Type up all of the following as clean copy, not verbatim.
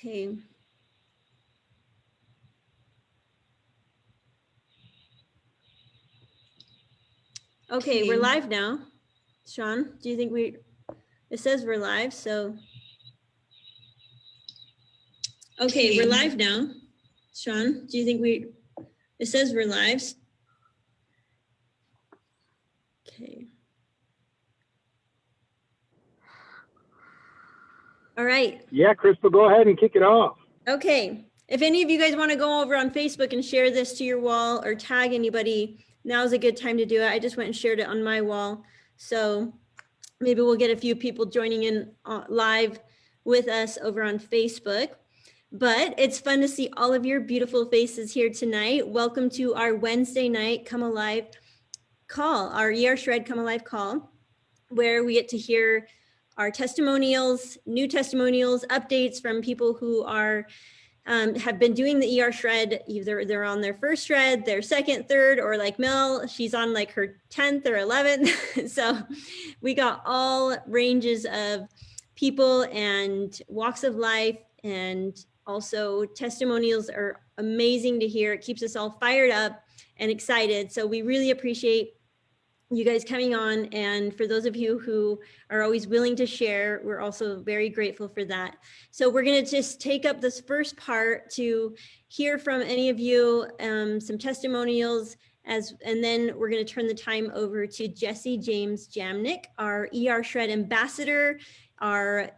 Okay. Okay, we're live now. Sean, do you think it says we're live, so. Okay, we're live now. Sean, do you think it says we're live. Okay. All right. Yeah, Crystal, go ahead and kick it off. Okay. If any of you guys want to go over on Facebook and share this to your wall or tag anybody, now's a good time to do it. I just went and shared it on my wall. So maybe we'll get a few people joining in live with us over on Facebook. But it's fun to see all of your beautiful faces here tonight. Welcome to our Wednesday night Come Alive call, our ER Shred Come Alive call, where we get to hear our testimonials, new testimonials, updates from people who are have been doing the ER shred. Either they're on their first shred, their second, third, or like Mel, she's on like her 10th or 11th. So we got all ranges of people and walks of life, and also testimonials are amazing to hear. It keeps us all fired up and excited. So we really appreciate you guys coming on, and for those of you who are always willing to share, we're also very grateful for that. So we're going to just take up this first part to hear from any of you, some testimonials, and then we're going to turn the time over to Jesse James Jamnick, our ER Shred ambassador, our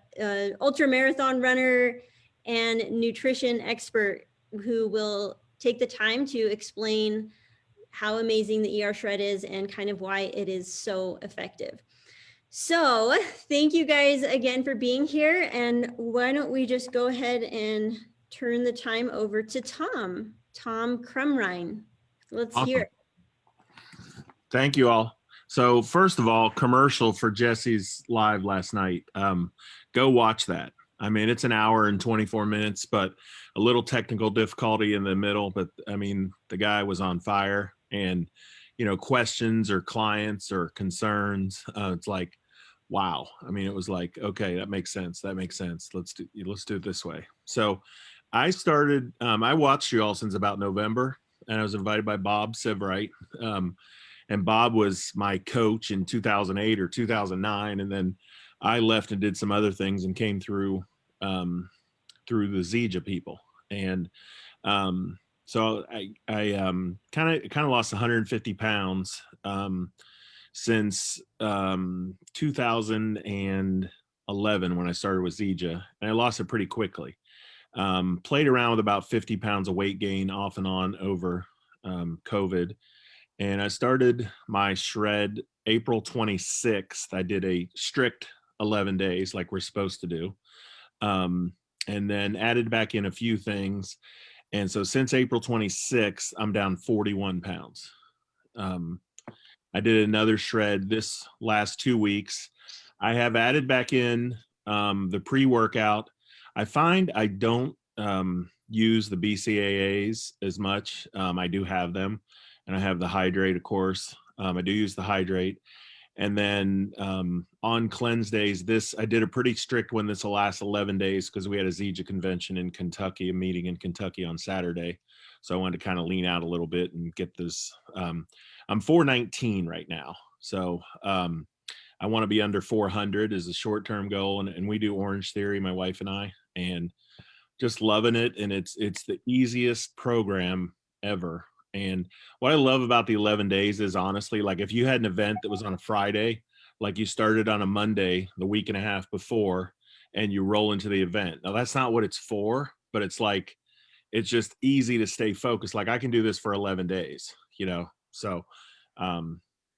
ultra marathon runner and nutrition expert, who will take the time to explain how amazing the ER Shred is and kind of why it is so effective. So thank you guys again for being here. And why don't we just go ahead and turn the time over to Tom Crumrine. Let's hear it. Thank you all. So first of all, commercial for Jesse's live last night. Go watch that. I mean, it's an hour and 24 minutes, but a little technical difficulty in the middle. But I mean, the guy was on fire. And, you know, questions or clients or concerns, it's like, wow. I mean, it was like, okay, that makes sense. That makes sense. Let's do it this way. So I started, I watched you all since about November, and I was invited by Bob Sivrite. And Bob was my coach in 2008 or 2009. And then I left and did some other things and came through the Zija people. And, so I kind of lost 150 pounds since 2011 when I started with Zija, and I lost it pretty quickly. Played around with about 50 pounds of weight gain off and on over COVID, and I started my shred April 26th. I did a strict 11 days like we're supposed to do, and then added back in a few things. And so since April 26th, I'm down 41 pounds. I did another shred this last 2 weeks. I have added back in the pre-workout. I find I don't use the BCAAs as much. I do have them, and I have the hydrate, of course. I do use the hydrate. And then on cleanse days, I did a pretty strict one this last 11 days because we had a Zija convention in Kentucky, a meeting in Kentucky on Saturday. So I wanted to kind of lean out a little bit and get this. I'm 419 right now. So I want to be under 400 as a short-term goal. And we do Orange Theory, my wife and I, and just loving it. And it's the easiest program ever. And what I love about the 11 days is honestly, like if you had an event that was on a Friday, like you started on a Monday, the week and a half before, and you roll into the event. Now that's not what it's for, but it's like, it's just easy to stay focused. Like I can do this for 11 days, you know? So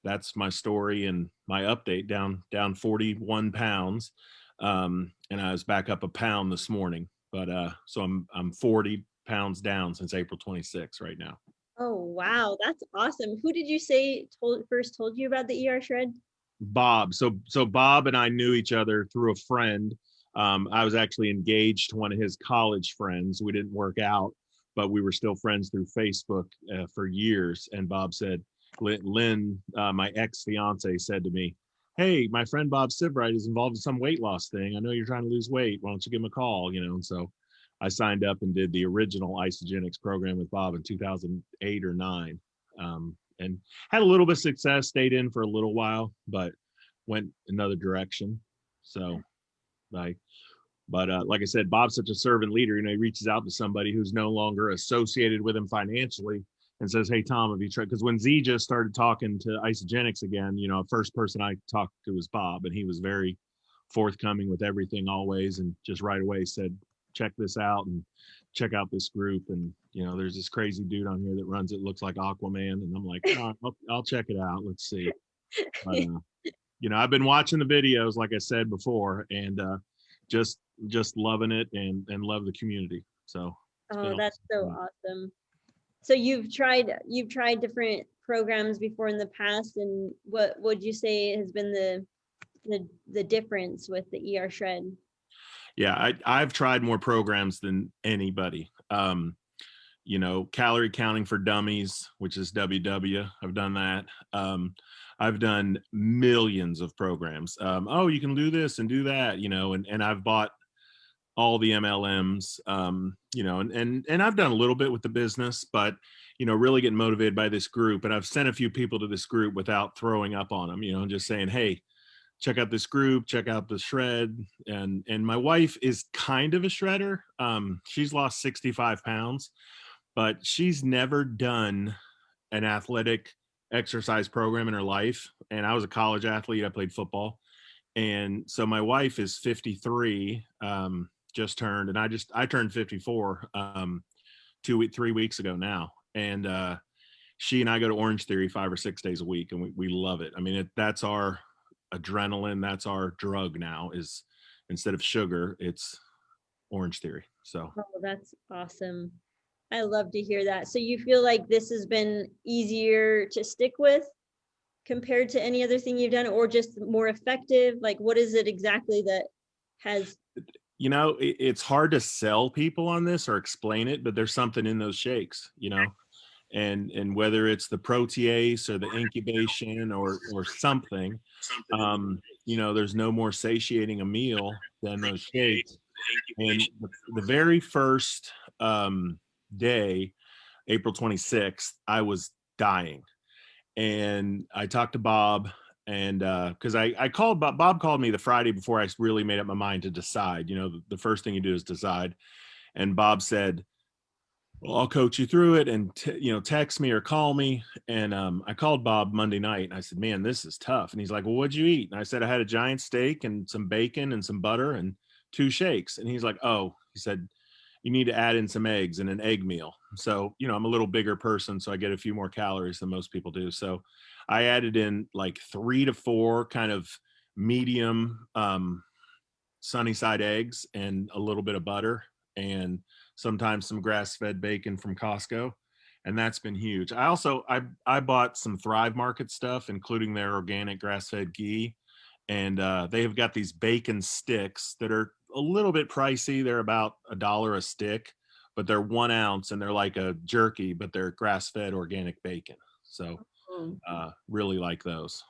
that's my story and my update, down 41 pounds. And I was back up a pound this morning, but so I'm 40 pounds down since April 26th right now. Oh, wow. That's awesome. Who did you say first told you about the ER Shred? Bob. So Bob and I knew each other through a friend. I was actually engaged to one of his college friends. We didn't work out, but we were still friends through Facebook for years. And Bob said, Lynn, my ex-fiance said to me, hey, my friend Bob Sivrite is involved in some weight loss thing. I know you're trying to lose weight. Why don't you give him a call? You know, and so I signed up and did the original Isagenix program with Bob in 2008 or 9, and had a little bit of success. Stayed in for a little while, but went another direction. So, like, but like I said, Bob's such a servant leader. You know, he reaches out to somebody who's no longer associated with him financially and says, "Hey, Tom, have you tried?" Because when Z just started talking to Isagenix again, you know, first person I talked to was Bob, and he was very forthcoming with everything always, and just right away said, check this out and check out this group. And you know, there's this crazy dude on here that runs it, looks like Aquaman, and I'm like, oh, I'll check it out, let's see. But you know, I've been watching the videos like I said before, and just loving it, and love the community. So Oh, that's so awesome. So you've tried different programs before in the past, and what would you say has been the difference with the ER shred? Yeah, I've tried more programs than anybody. You know, calorie counting for dummies, which is WW. I've done that. I've done millions of programs. Oh, you can do this and do that, you know, and I've bought all the MLMs, you know, and I've done a little bit with the business, but, you know, really getting motivated by this group. And I've sent a few people to this group without throwing up on them, you know, and just saying, hey, check out this group, check out the shred. And my wife is kind of a shredder. She's lost 65 pounds, but she's never done an athletic exercise program in her life. And I was a college athlete. I played football. And so my wife is 53, just turned, and I turned 54 3 weeks ago now. And she and I go to Orange Theory 5 or 6 days a week, and we love it. I mean, that's our adrenaline. That's our drug now, is instead of sugar, it's Orange Theory. So Oh, that's awesome. I love to hear that. So you feel like this has been easier to stick with compared to any other thing you've done, or just more effective? Like, what is it exactly that has? You know, it's hard to sell people on this or explain it, but there's something in those shakes, you know, and whether it's the protease or the incubation or something, you know, there's no more satiating a meal than those shakes. And the very first day, April 26th, I was dying. And I talked to Bob, and because I called Bob called me the Friday before I really made up my mind to decide. You know, the first thing you do is decide. And Bob said, well, I'll coach you through it, and you know, text me or call me. And I called Bob Monday night, and I said, man, this is tough. And he's like, well, what'd you eat? And I said, I had a giant steak and some bacon and some butter and 2 shakes. And he's like, oh, he said, you need to add in some eggs and an egg meal. So, you know, I'm a little bigger person, so I get a few more calories than most people do. So I added in like 3 to 4 kind of medium sunny side eggs and a little bit of butter, and sometimes some grass-fed bacon from Costco. And that's been huge. I bought some Thrive Market stuff, including their organic grass-fed ghee. And they have got these bacon sticks that are a little bit pricey. They're about $1 a stick, but they're 1 ounce, and they're like a jerky, but they're grass-fed organic bacon. So really like those.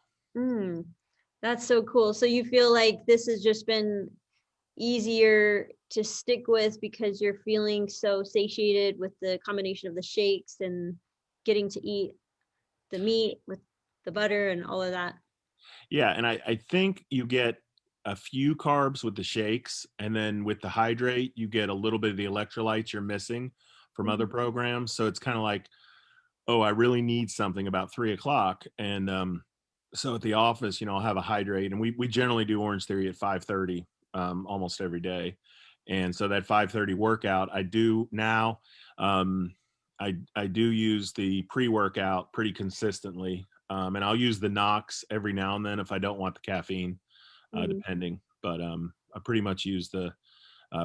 That's so cool. So you feel like this has just been easier to stick with because you're feeling so satiated with the combination of the shakes and getting to eat the meat with the butter and all of that. Yeah, and I think you get a few carbs with the shakes, and then with the hydrate, you get a little bit of the electrolytes you're missing from other programs. So it's kind of like, oh, I really need something about 3 o'clock. And so at the office, you know, I'll have a hydrate, and we generally do Orange Theory at 5:30 almost every day. And so that 5:30 workout, I do now. I do use the pre-workout pretty consistently, and I'll use the Knox every now and then if I don't want the caffeine, depending. But I pretty much use the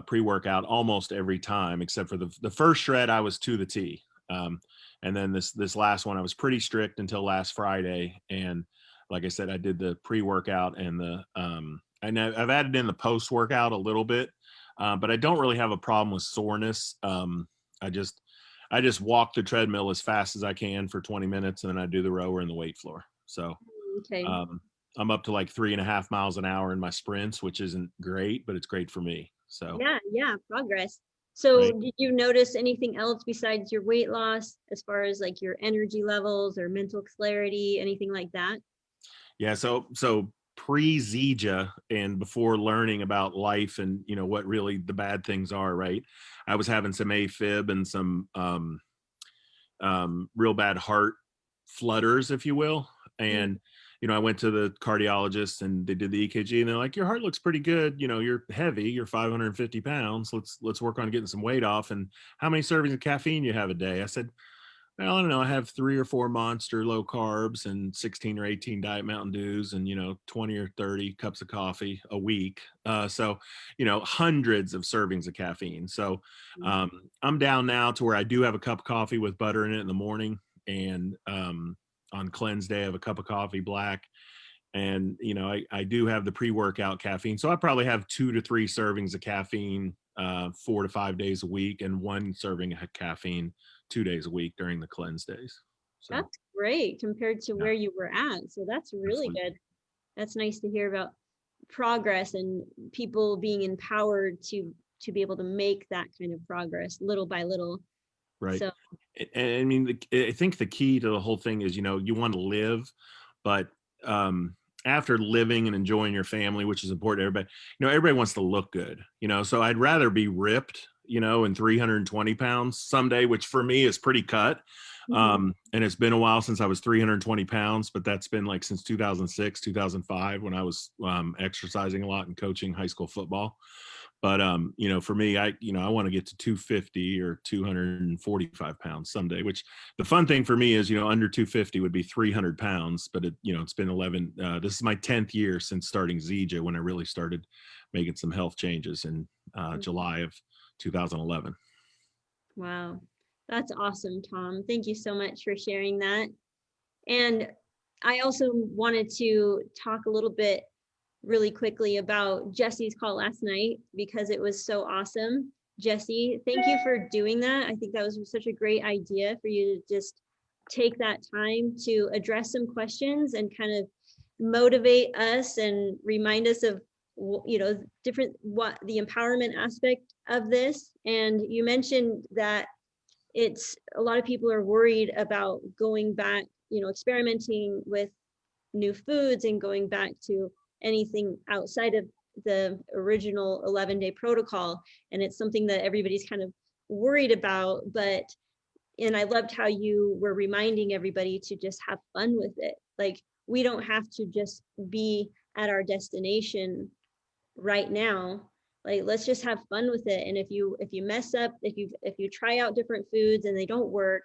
pre-workout almost every time, except for the first shred I was to the T. And then this last one I was pretty strict until last Friday. And like I said, I did the pre-workout and the and I've added in the post-workout a little bit, but I don't really have a problem with soreness. I just walk the treadmill as fast as I can for 20 minutes, and then I do the rower and the weight floor. So Okay. I'm up to like 3.5 miles an hour in my sprints, which isn't great, but it's great for me. So Yeah, progress. So Right. did you notice anything else besides your weight loss as far as like your energy levels or mental clarity, anything like that? Yeah. So pre-Zija and before learning about life and, you know, what really the bad things are, right? I was having some AFib and some real bad heart flutters, if you will. And, you know, I went to the cardiologist and they did the EKG and they're like, your heart looks pretty good. You know, you're heavy, you're 550 pounds. Let's work on getting some weight off. And how many servings of caffeine you have a day? I said, well, I don't know. I have 3 or 4 Monster low carbs and 16 or 18 Diet Mountain Dews and, you know, 20 or 30 cups of coffee a week. So, you know, hundreds of servings of caffeine. So I'm down now to where I do have a cup of coffee with butter in it in the morning. And on cleanse day, I have a cup of coffee black. And, you know, I do have the pre-workout caffeine. So I probably have 2 to 3 servings of caffeine 4 to 5 days a week and 1 serving of caffeine 2 days a week during the cleanse days. So That's great compared to yeah, where you were at. So that's really absolutely. good. That's nice to hear about progress and people being empowered to be able to make that kind of progress little by little. Right. So And I mean, I think the key to the whole thing is, you know, you want to live, but after living and enjoying your family, which is important to everybody, you know, everybody wants to look good, you know, so I'd rather be ripped, you know, and 320 pounds someday, which for me is pretty cut. mhm. And it's been a while since I was 320 pounds, but that's been like since 2006, 2005, when I was exercising a lot and coaching high school football. But you know, for me, I want to get to 250 or 245 pounds someday, which the fun thing for me is, you know, under 250 would be 300 pounds, but it, you know, it's been 11, this is my 10th year since starting Zija, when I really started making some health changes in July of 2011. Wow. That's awesome, Tom. Thank you so much for sharing that. And I also wanted to talk a little bit really quickly about Jesse's call last night because it was so awesome. Jesse, thank you for doing that. I think that was such a great idea for you to just take that time to address some questions and kind of motivate us and remind us of, you know, different, what the empowerment aspect of this. And you mentioned that it's a lot of people are worried about going back, you know, experimenting with new foods and going back to anything outside of the original 11-day protocol. And it's something that everybody's kind of worried about. But, and I loved how you were reminding everybody to just have fun with it. Like, we don't have to just be at our destination right now. Like, let's just have fun with it. And if you mess up, if you try out different foods and they don't work,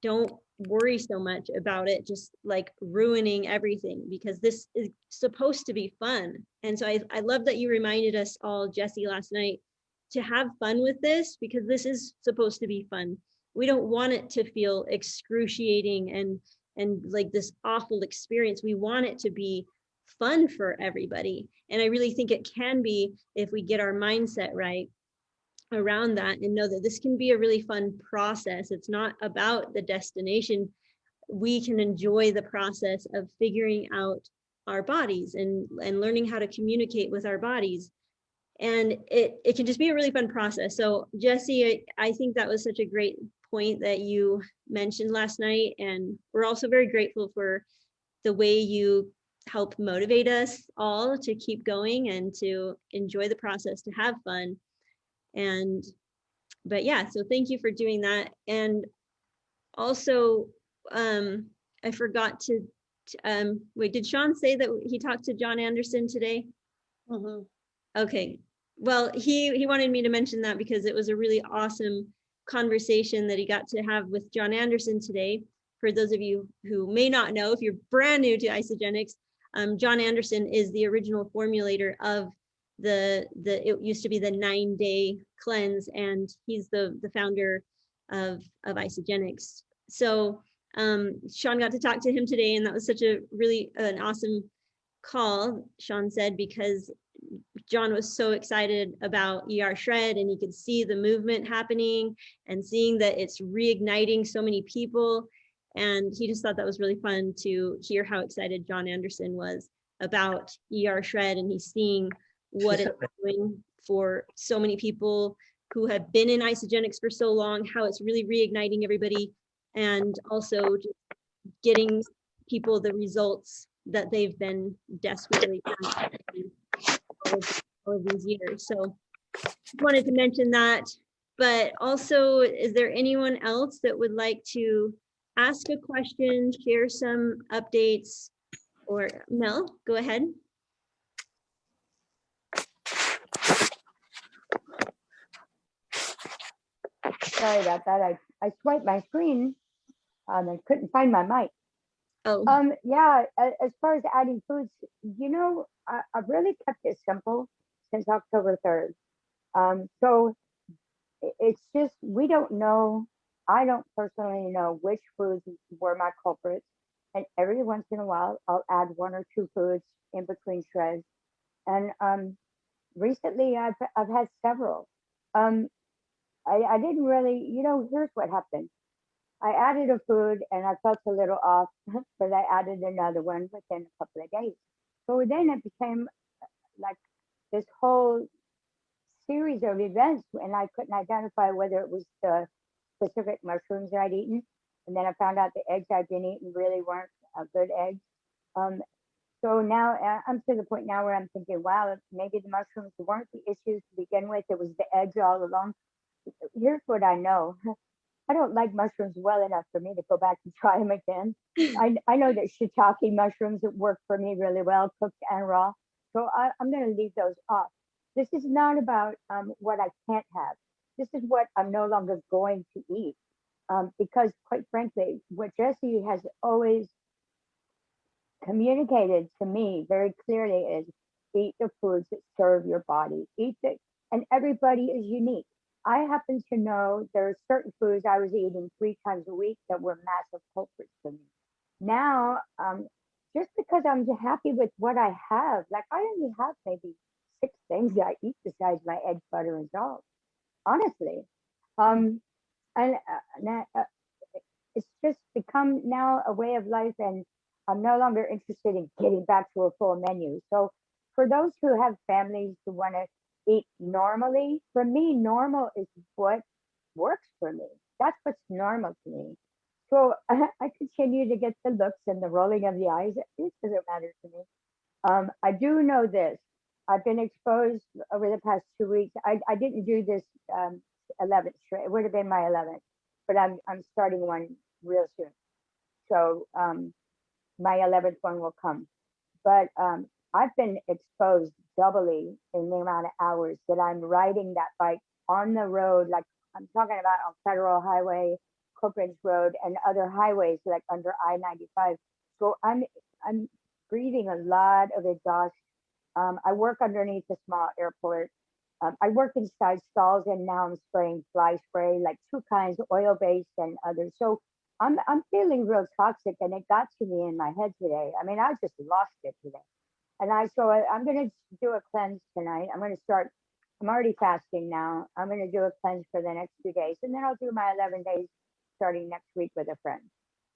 don't worry so much about it just like ruining everything, because this is supposed to be fun. And so I love that you reminded us all, Jesse, last night, to have fun with this, because this is supposed to be fun. We don't want it to feel excruciating and like this awful experience. We want it to be fun for everybody. And I really think it can be if we get our mindset right around that and know that this can be a really fun process. It's not about the destination. We can enjoy the process of figuring out our bodies and learning how to communicate with our bodies. And it can just be a really fun process. So Jesse, I think that was such a great point that you mentioned last night. And we're also very grateful for the way you help motivate us all to keep going and to enjoy the process, to have fun. And but yeah, so thank you for doing that. And also, I forgot to wait, did Sean say that he talked to John Anderson today? Mhm. Okay, well, he wanted me to mention that because it was a really awesome conversation that he got to have with John Anderson today. For those of you who may not know, if you're brand new to Isagenix, John Anderson is the original formulator of it used to be the 9-day cleanse, and he's the founder of Isagenix. So Sean got to talk to him today, and that was such a really an awesome call, Sean said, because John was so excited about ER Shred, and he could see the movement happening and seeing that it's reigniting so many people. And he just thought that was really fun to hear how excited John Anderson was about ER Shred, and he's seeing what it's doing for so many people who have been in Isagenix for so long, how it's really reigniting everybody, and also just getting people the results that they've been desperately trying to get all of these years. So wanted to mention that, but also, is there anyone else that would like to ask a question, share some updates, or Mel, go ahead. Sorry about that. I swiped my screen and couldn't find my mic. Oh, Yeah, as far as adding foods, you know, I've really kept it simple since October 3rd. So it's just, we don't know. I don't personally know which foods were my culprits. And every once in a while, I'll add 1 or 2 foods in between shreds. And recently, I've had several. I didn't really, you know, here's what happened. I added a food and I felt a little off, but I added another one within a couple of days. So then it became like this whole series of events, and I couldn't identify whether it was the specific mushrooms that I'd eaten. And then I found out the eggs I'd been eating really weren't good eggs. So now I'm to the point now where I'm thinking, wow, maybe the mushrooms weren't the issues to begin with. It was the eggs all along. Here's what I know. I don't like mushrooms well enough for me to go back and try them again. I know that shiitake mushrooms work for me really well, cooked and raw. So I'm going to leave those off. This is not about what I can't have. This is what I'm no longer going to eat. Because quite frankly, what Jesse has always communicated to me very clearly is eat the foods that serve your body. Eat it, and everybody is unique. I happen to know there are certain foods I was eating 3 times a week that were massive culprits for me. Now, just because I'm happy with what I have, like I only have maybe 6 things I eat besides my egg, butter, and salt, honestly. And it's just become now a way of life, and I'm no longer interested in getting back to a full menu. So for those who have families who want to eat normally, for me, normal is what works for me. That's what's normal to me. So I continue to get the looks and the rolling of the eyes. It doesn't matter to me. I do know this. I've been exposed over the past 2 weeks. I didn't do this 11th shred. It would have been my 11th, but I'm starting one real soon. So my 11th one will come. But I've been exposed doubly in the amount of hours that I'm riding that bike on the road, like I'm talking about on Federal Highway, Copeland's Road, and other highways like under I-95. So I'm breathing a lot of exhaust. I work underneath a small airport. I work inside stalls, and now I'm spraying fly spray, like 2 kinds, oil-based and others. So I'm feeling real toxic, and it got to me in my head today. I mean, I just lost it today. And I'm going to do a cleanse tonight. I'm going to start, I'm already fasting now. I'm going to do a cleanse for the next 2 days, and then I'll do my 11 days starting next week with a friend.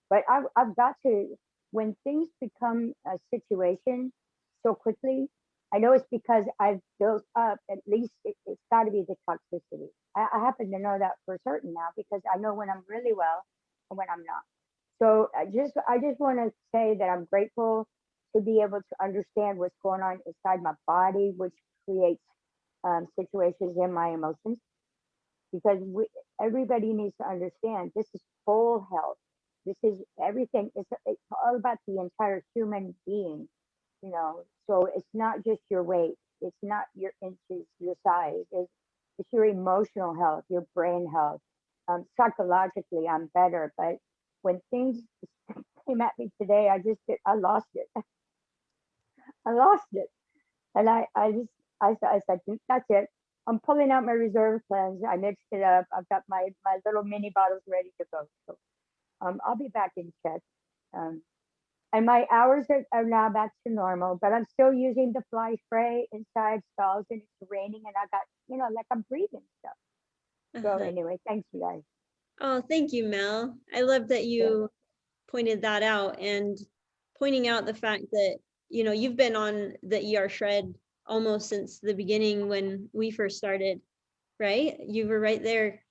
But I've got to, when things become a situation so quickly, I know it's because I've built up, at least it's got to be the toxicity. I happen to know that for certain now, because I know when I'm really well and when I'm not. So I just want to say that I'm grateful to be able to understand what's going on inside my body, which creates situations in my emotions. Because everybody needs to understand this is full health. This is everything. It's all about the entire human being, you know. So it's not just your weight. It's not your inches, your size. It's your emotional health, your brain health. Psychologically, I'm better. But when things came at me today, I lost it. I lost it. And I said, that's it. I'm pulling out my reserve cleanse. I mixed it up. I've got my little mini bottles ready to go. So I'll be back in check. And my hours are now back to normal, but I'm still using the fly spray inside stalls, and it's raining, and I got, you know, like I'm breathing stuff. So anyway, thanks you guys. Oh, thank you, Mel. I love that you pointed that out, and pointing out the fact that, you know, you've been on the ER shred almost since the beginning when we first started. right? You were right there,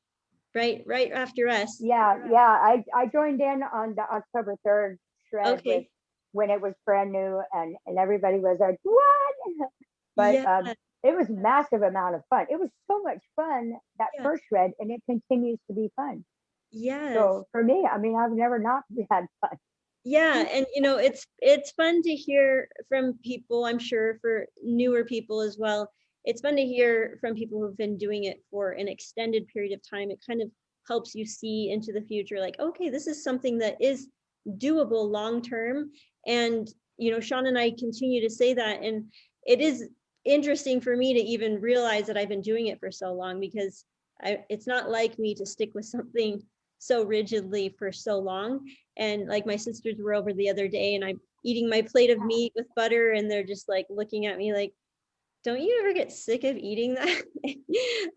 right after us. Yeah, yeah. I joined in on the October 3rd shred with Okay. when it was brand new and everybody was like, what? But Yeah. it was massive amount of fun. It was so much fun that Yeah. first shred, and it continues to be fun. Yes. So for me, I mean, I've never not had fun. Yeah, and it's fun to hear from people, I'm sure for newer people as well. It's fun to hear from people who've been doing it for an extended period of time. It kind of helps you see into the future, like, okay, this is something that is doable long term. And Sean and I continue to say that, and it is interesting for me to even realize that I've been doing it for so long, because it's not like me to stick with something so rigidly for so long. And like my sisters were over the other day and I'm eating my plate of meat with butter and they're just like looking at me like, don't you ever get sick of eating that?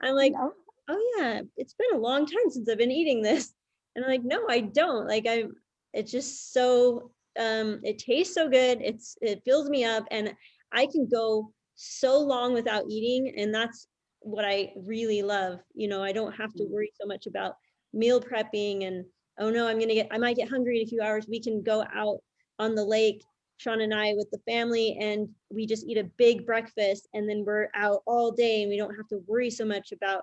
I'm like, No, oh yeah, it's been a long time since I've been eating this. And I'm like, no, I don't. Like it's just so, it tastes so good. It fills me up and I can go so long without eating. And that's what I really love. I don't have to worry so much about meal prepping and, oh no, I might get hungry in a few hours. We can go out on the lake, Sean and I, with the family, and we just eat a big breakfast and then we're out all day and we don't have to worry so much about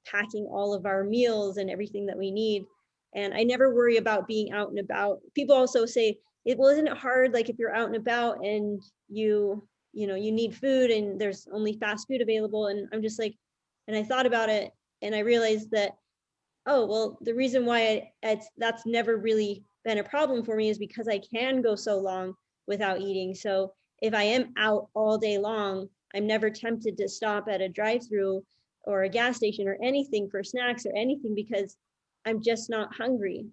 packing all of our meals and everything that we need. And I never worry about being out and about. People also say, isn't it hard, like if you're out and about and you need food and there's only fast food available? And I'm just like, and I thought about it and I realized that, oh, well, the reason why that's never really been a problem for me is because I can go so long without eating. So if I am out all day long, I'm never tempted to stop at a drive-through or a gas station or anything for snacks or anything because I'm just not hungry.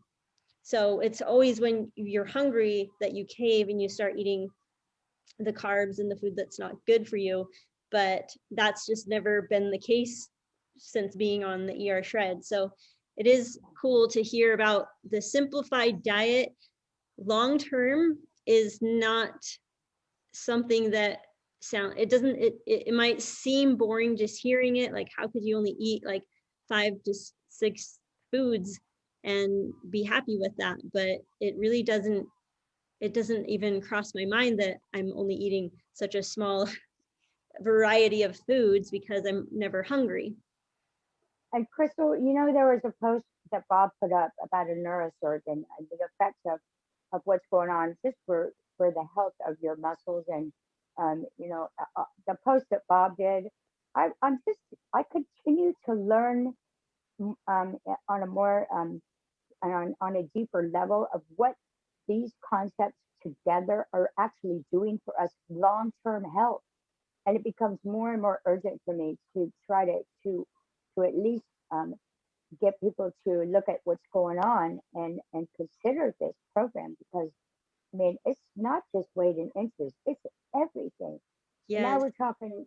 So it's always when you're hungry that you cave and you start eating the carbs and the food that's not good for you. But that's just never been the case since being on the ER shred. So it is cool to hear about the simplified diet. Long term is not something that it might seem boring just hearing it, like how could you only eat like 5 to 6 foods and be happy with that? But it really doesn't even cross my mind that I'm only eating such a small variety of foods because I'm never hungry. and Crystal, there was a post that Bob put up about a neurosurgeon and the effects of what's going on just for the health of your muscles and the post that Bob did. I continue to learn on a more and on a deeper level of what these concepts together are actually doing for us long-term health. And it becomes more and more urgent for me to try to at least get people to look at what's going on and consider this program because I mean it's not just weight in inches, it's everything. And now Yes. we're talking,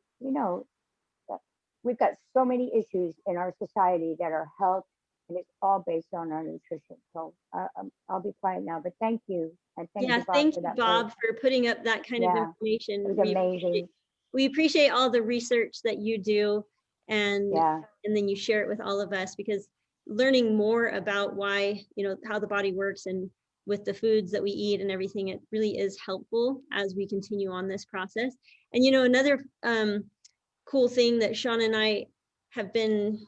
we've got so many issues in our society that are health and it's all based on our nutrition. So I'll be quiet now, but thank you. And thank Yeah, you, Bob, thank for you, that Bob, post. for putting up that kind of Yeah, information. it was amazing. We appreciate all the research that you do and Yeah. then you share it with all of us because learning more about why, how the body works and with the foods that we eat and everything, it really is helpful as we continue on this process. And another cool thing that Sean and I have been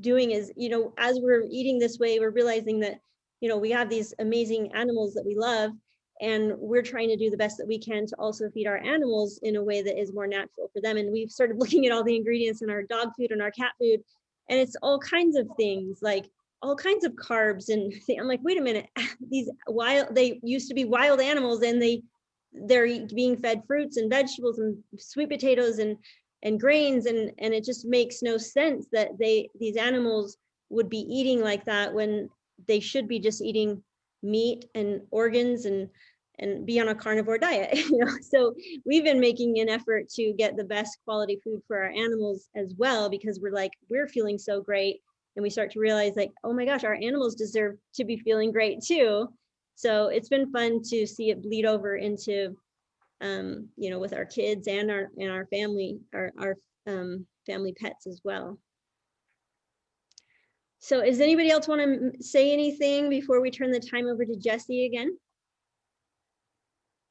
doing is, as we're eating this way, we're realizing that, we have these amazing animals that we love, and we're trying to do the best that we can to also feed our animals in a way that is more natural for them. And we've started looking at all the ingredients in our dog food and our cat food, and it's all kinds of things, like all kinds of carbs. And I'm like, wait a minute, they used to be wild animals, and they're being fed fruits and vegetables and sweet potatoes and grains, and it just makes no sense that these animals would be eating like that when they should be just eating meat and organs and be on a carnivore diet. So we've been making an effort to get the best quality food for our animals as well, because we're feeling so great, and we start to realize like, oh my gosh, our animals deserve to be feeling great too. So it's been fun to see it bleed over into with our kids and our family, our family pets as well. So does anybody else want to say anything before we turn the time over to Jesse again?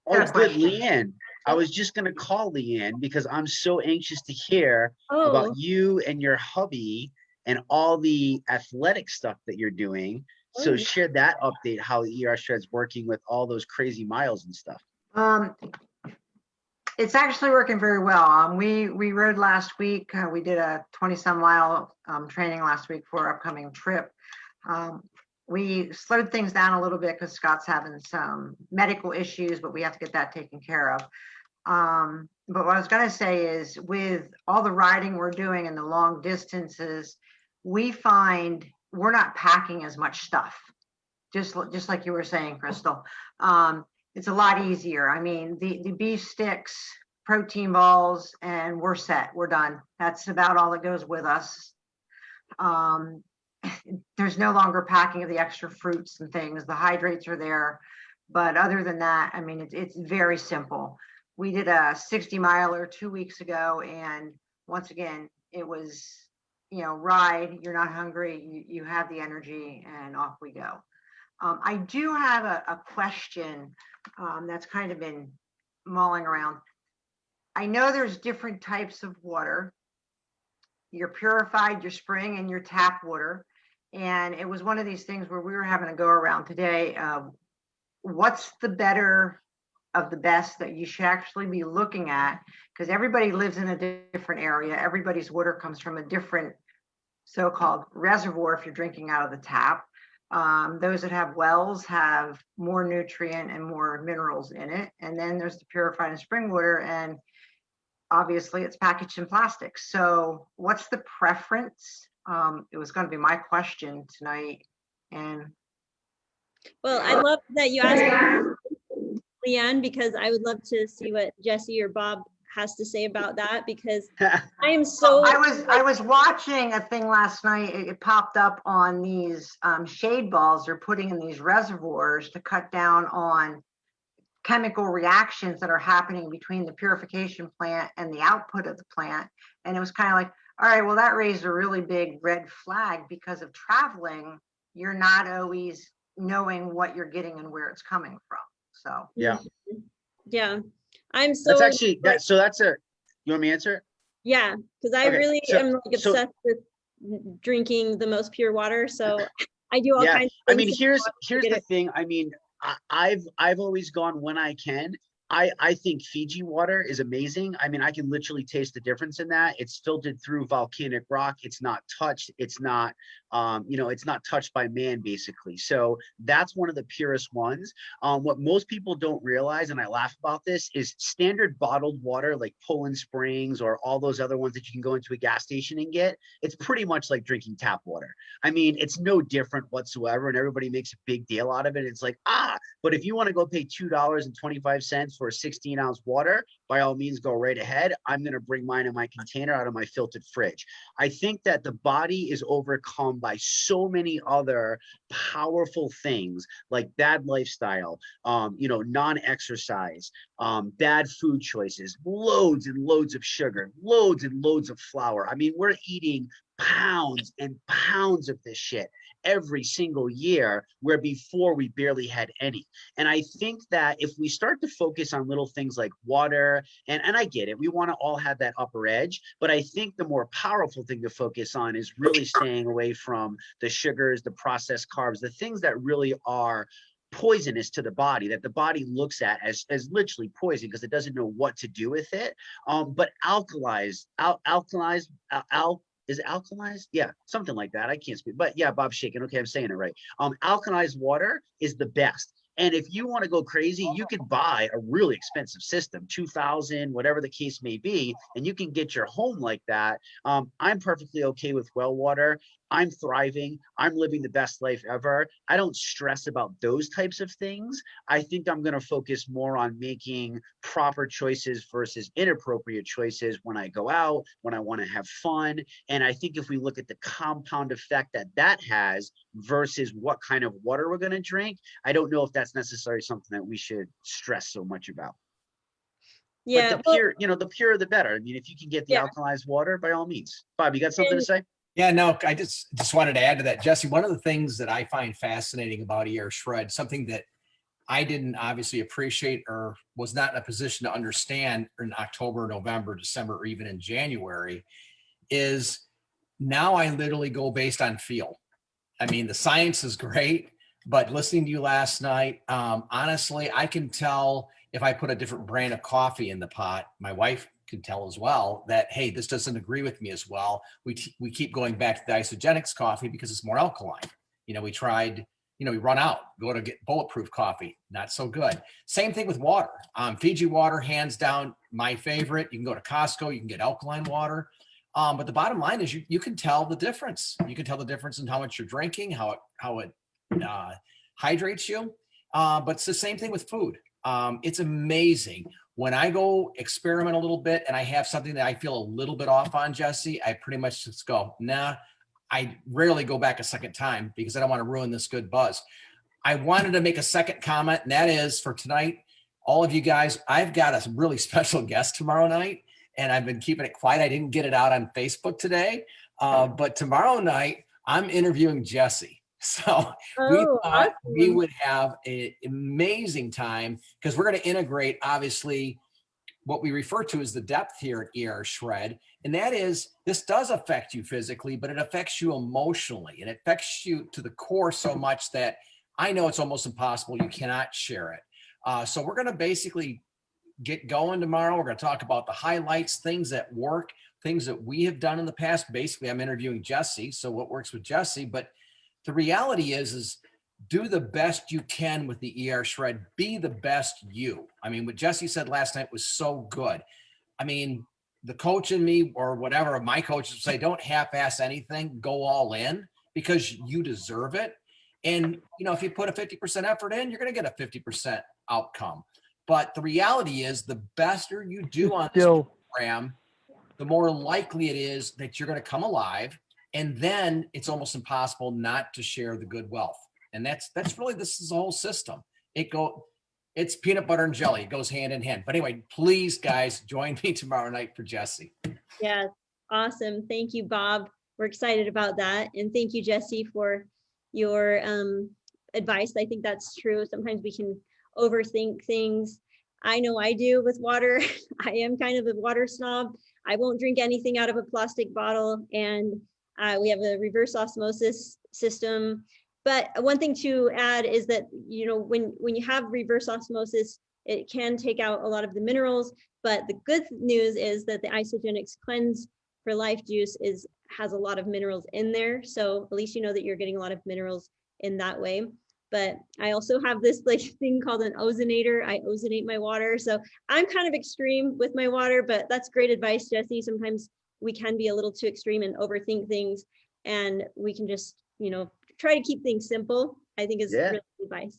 Oh, good, Leanne. I was just going to call Leanne because I'm so anxious to hear about Oh, you and your hubby and all the athletic stuff that you're doing. So Oh. share that update, how the ER Shred's working with all those crazy miles and stuff. It's actually working very well. We rode last week. We did a 20-some mile training last week for our upcoming trip. We slowed things down a little bit because Scott's having some medical issues, but we have to get that taken care of. But what I was going to say is, with all the riding we're doing and the long distances, we find we're not packing as much stuff. Just like you were saying, Crystal. It's a lot easier. I mean, the beef sticks, protein balls, and we're set. We're done. That's about all that goes with us. There's no longer packing of the extra fruits and things. The hydrates are there. But other than that, I mean, it's very simple. We did a 60-miler 2 weeks ago. And once again, it was, ride, you're not hungry, you have the energy, and off we go. I do have a question that's kind of been mulling around. I know there's different types of water, your purified, your spring, and your tap water. And it was one of these things where we were having to go around today. What's the better of the best that you should actually be looking at? Because everybody lives in a different area. Everybody's water comes from a different so-called reservoir if you're drinking out of the tap. Those that have wells have more nutrient and more minerals in it. And then there's the purified and spring water, and obviously it's packaged in plastic. So what's the preference? It was going to be my question tonight. And well, I love that you asked Leanne, because I would love to see what Jesse or Bob has to say about that, because I am so. I was watching a thing last night. It popped up on these shade balls they're putting in these reservoirs to cut down on chemical reactions that are happening between the purification plant and the output of the plant. And it was kind of like, all right, well, that raised a really big red flag, because of traveling, you're not always knowing what you're getting and where it's coming from. So Yeah. Yeah. I'm so. That's actually, so that's you want me to answer? Yeah, because I Okay, really am like obsessed with drinking the most pure water. So I do all kinds of things. I mean, here's the thing. I mean, I've always gone when I can. I think Fiji water is amazing. I mean, I can literally taste the difference in that. It's filtered through volcanic rock. It's not touched. It's not, it's not touched by man, basically. So that's one of the purest ones. What most people don't realize, and I laugh about this, is standard bottled water like Poland Springs or all those other ones that you can go into a gas station and get. It's pretty much like drinking tap water. I mean, it's no different whatsoever, and everybody makes a big deal out of it. It's like, but if you want to go pay $2.25 for a 16-ounce water, by all means, go right ahead. I'm going to bring mine in my container out of my filtered fridge. I think that the body is overcome by so many other powerful things like bad lifestyle, non-exercise, bad food choices, loads and loads of sugar, loads and loads of flour. I mean, we're eating pounds and pounds of this shit every single year, where before we barely had any. And I think that if we start to focus on little things like water, and I get it, we want to all have that upper edge, but I think the more powerful thing to focus on is really staying away from the sugars, the processed carbs, the things that really are poisonous to the body, that the body looks at as literally poison because it doesn't know what to do with it. But is it alkalized? Yeah, something like that. I can't speak, but yeah, Bob's shaking. Okay, I'm saying it right. Alkalized water is the best. And if you want to go crazy, you can buy a really expensive system, 2,000, whatever the case may be, and you can get your home like that. I'm perfectly okay with well water. I'm thriving. I'm living the best life ever. I don't stress about those types of things. I think I'm going to focus more on making proper choices versus inappropriate choices when I go out, when I want to have fun. And I think if we look at the compound effect that has versus what kind of water we're going to drink, I don't know if that's necessarily something that we should stress so much about. Yeah, but the pure, the purer the better. I mean, if you can get the alkalized water, by all means. Bob, you got something to say? Yeah, no, I just wanted to add to that, Jesse. One of the things that I find fascinating about ER Shred, something that I didn't obviously appreciate or was not in a position to understand in October, November, December, or even in January, is now I literally go based on feel. I mean, the science is great, but listening to you last night, honestly, I can tell if I put a different brand of coffee in the pot. My wife can tell as well that, hey, this doesn't agree with me as well. We keep going back to the Isagenix coffee because it's more alkaline. We tried, we run out, go to get bulletproof coffee, not so good. Same thing with water. Fiji water, hands down, my favorite. You can go to Costco, you can get alkaline water. But the bottom line is you can tell the difference. You can tell the difference in how much you're drinking, how it hydrates you. But it's the same thing with food. It's amazing. When I go experiment a little bit and I have something that I feel a little bit off on, Jesse, I pretty much just go, nah. I rarely go back a second time because I don't want to ruin this good buzz. I wanted to make a second comment, and that is for tonight, all of you guys, I've got a really special guest tomorrow night, and I've been keeping it quiet. I didn't get it out on Facebook today, but tomorrow night, I'm interviewing Jesse. So we Oh, thought we awesome. would have an amazing time because we're going to integrate, obviously, what we refer to as the depth here at ER Shred. And that is, this does affect you physically, but it affects you emotionally, and it affects you to the core so much that I know it's almost impossible. You cannot share it. So we're going to basically get going tomorrow. We're going to talk about the highlights, things that work, things that we have done in the past. Basically, I'm interviewing Jesse. So what works with Jesse, but the reality is do the best you can with the ER Shred. Be the best you. I mean, what Jesse said last night was so good. I mean, the coach in me or whatever, my coaches say, don't half-ass anything, go all in because you deserve it. And, if you put a 50% effort in, you're going to get a 50% outcome. But the reality is the better you do on this program, the more likely it is that you're going to come alive. And then it's almost impossible not to share the good wealth. And that's really, this is the whole system. It's peanut butter and jelly. It goes hand in hand. But anyway, please, guys, join me tomorrow night for Jesse. Yeah, awesome. Thank you, Bob. We're excited about that. And thank you, Jesse, for your advice. I think that's true. Sometimes we can overthink things. I know I do with water. I am kind of a water snob. I won't drink anything out of a plastic bottle. And we have a reverse osmosis system. But one thing to add is that, when you have reverse osmosis, it can take out a lot of the minerals. But the good news is that the Isagenix Cleanse for Life juice has a lot of minerals in there. So at least you know that you're getting a lot of minerals in that way. But I also have this thing called an ozonator. I ozonate my water. So I'm kind of extreme with my water, but that's great advice, Jesse. Sometimes we can be a little too extreme and overthink things, and we can just, try to keep things simple. I think is really advice.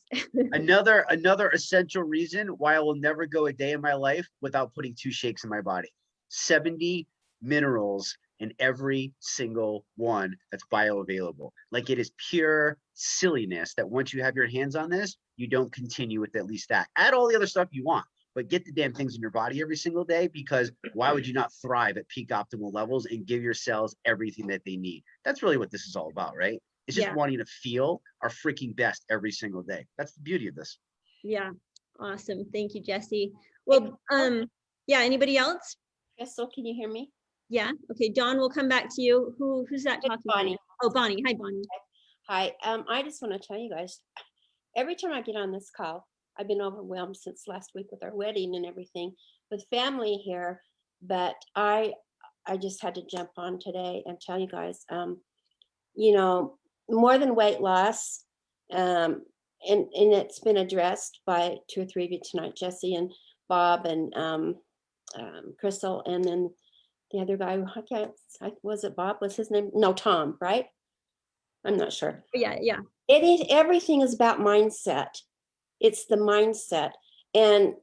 Another essential reason why I will never go a day in my life without putting 2 shakes in my body. 70 minerals in every single one that's bioavailable. Like, it is pure silliness that once you have your hands on this, you don't continue with at least that. Add all the other stuff you want, but get the damn things in your body every single day, because why would you not thrive at peak optimal levels and give your cells everything that they need? That's really what this is all about, right? It's just wanting to feel our freaking best every single day. That's the beauty of this. Yeah. Awesome. Thank you, Jesse. Well, yeah, anybody else? Yes, so can you hear me? Yeah. Okay, Dawn, we'll come back to you. Who's that talking? Bonnie. Oh, Bonnie. Hi, Bonnie. Hi. I just want to tell you guys, every time I get on this call, I've been overwhelmed since last week with our wedding and everything with family here, but I just had to jump on today and tell you guys, more than weight loss, and it's been addressed by 2 or 3 of you tonight, Jesse and Bob and Crystal, and then the other guy, was it Bob? Was his name? No, Tom, right? I'm not sure. Yeah. Everything is about mindset. It's the mindset. And,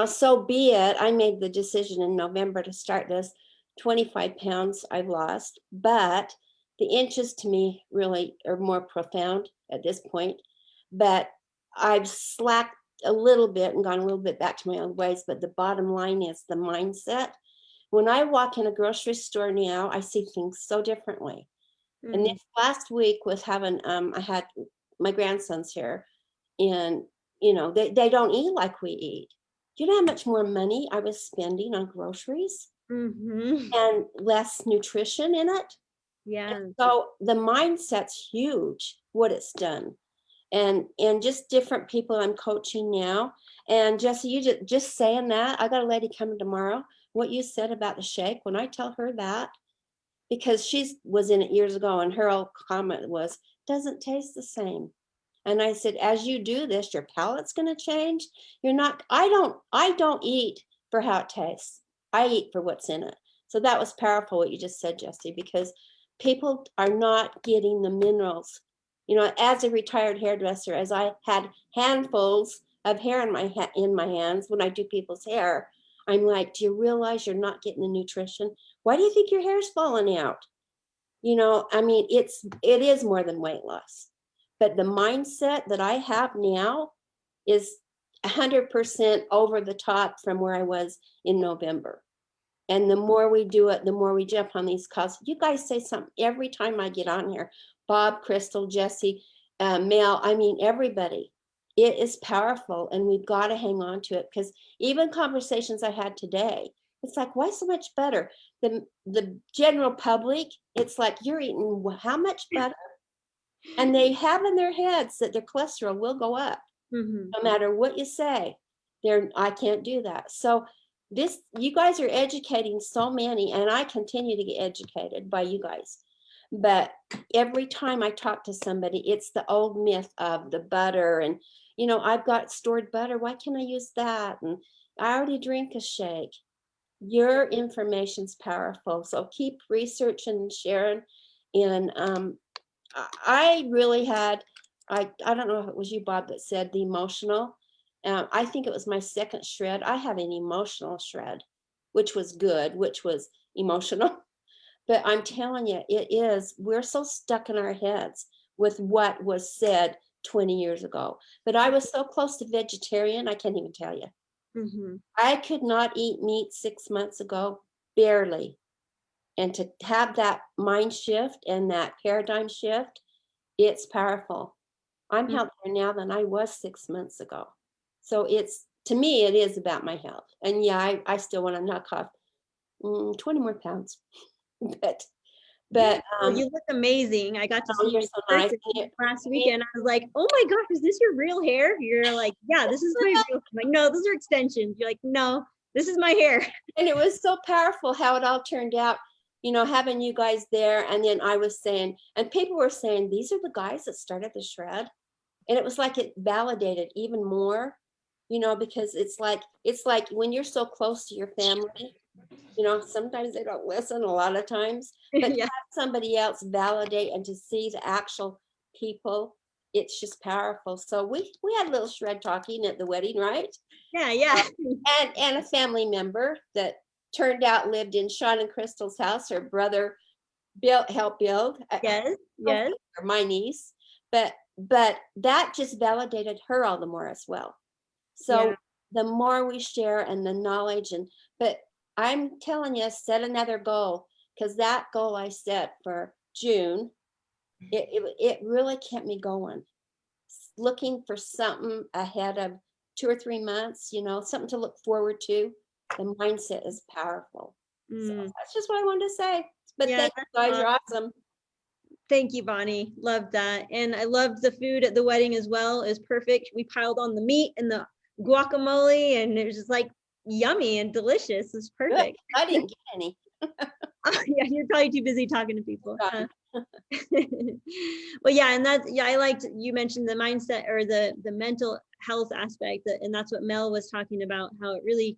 so be it. I made the decision in November to start this. 25 pounds I've lost, but the inches to me really are more profound at this point. But I've slacked a little bit and gone a little bit back to my old ways. But the bottom line is the mindset. When I walk in a grocery store now, I see things so differently. And Mhm. this last week was having, I had my grandsons here, and they don't eat like we eat. Do you know how much more money I was spending on groceries Mhm. and less nutrition in it? Yeah. So the mindset's huge, what it's done. And just different people I'm coaching now. And Jesse, you just saying that, I got a lady coming tomorrow. What you said about the shake, when I tell her that, because she was in it years ago, and her old comment was, doesn't taste the same. And I said, as you do this, your palate's going to change. You're not, I don't eat for how it tastes. I eat for what's in it. So that was powerful what you just said, Jesse, because people are not getting the minerals. As a retired hairdresser, as I had handfuls of hair in my hands when I do people's hair, I'm like, do you realize you're not getting the nutrition? Why do you think your hair's falling out? I mean, it is more than weight loss, but the mindset that I have now is 100% over the top from where I was in November. And the more we do it, the more we jump on these calls. You guys say something every time I get on here. Bob, Crystal, Jesse, Mel, I mean, everybody. It is powerful, and we've got to hang on to it, because even conversations I had today, it's like, why so much butter? The general public, it's like, you're eating how much butter? And they have in their heads that their cholesterol will go up Mhm. no matter what you say. I can't do that. So you guys are educating so many, and I continue to get educated by you guys. But every time I talk to somebody, it's the old myth of the butter, and I've got stored butter. Why can't I use that? And I already drink a shake. Your information's powerful, so keep researching and sharing. And I really had, I don't know if it was you, Bob, that said the emotional. I think it was my second shred. I had an emotional shred, which was good, which was emotional. But I'm telling you, we're so stuck in our heads with what was said 20 years ago. But I was so close to vegetarian, I can't even tell you. Mhm. I could not eat meat 6 months ago, barely. And to have that mind shift and that paradigm shift, it's powerful. I'm Mm. healthier now than I was 6 months ago. So to me, it is about my health. And yeah, I still want to knock off 20 more pounds. but Well, you look amazing. I got to see you're you so in nice. person last weekend. I was like, oh my gosh, is this your real hair? You're like, yeah, this is my real. I'm like, no, those are extensions. You're like, no, this is my hair. And it was so powerful how it all turned out, having you guys there. And then I was saying, and people were saying, these are the guys that started the shred. And it was like it validated even more, because it's like when you're so close to your family, sometimes they don't listen a lot of times, but to Yeah. have somebody else validate and to see the actual people, it's just powerful. So we had a little shred talking at the wedding, right? Yeah. Yeah. And a family member that turned out lived in Sean and Crystal's house. Her brother helped build. Yes. Yes. My niece, but that just validated her all the more as well. So Yeah. the more we share and the knowledge, but I'm telling you, set another goal, because that goal I set for June, it really kept me going, looking for something ahead of 2 or 3 months, something to look forward to. The mindset is powerful. So Mm. that's just what I wanted to say. But Yeah, thank you guys, you're awesome. Thank you, Bonnie. Loved that. And I loved the food at the wedding as well. It was perfect. We piled on the meat and the guacamole, and it was just like yummy and delicious. It was Good. perfect. I didn't get any. Oh, yeah, you're probably too busy talking to people. Right. Well, yeah, and I liked you mentioned the mindset or the mental health aspect, and that's what Mel was talking about, how it really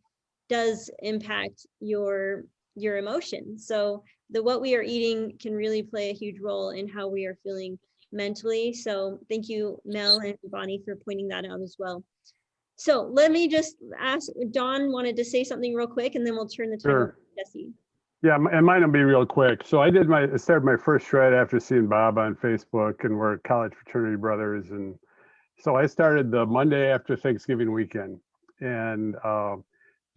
does impact your emotions. So what we are eating can really play a huge role in how we are feeling mentally. So thank you, Mel and Bonnie, for pointing that out as well. So let me just ask, Dawn wanted to say something real quick, and then we'll turn the time over to Jesse. Yeah, and mine will be real quick. So I started my first shred after seeing Bob on Facebook, and we're college fraternity brothers. And so I started the Monday after Thanksgiving weekend, and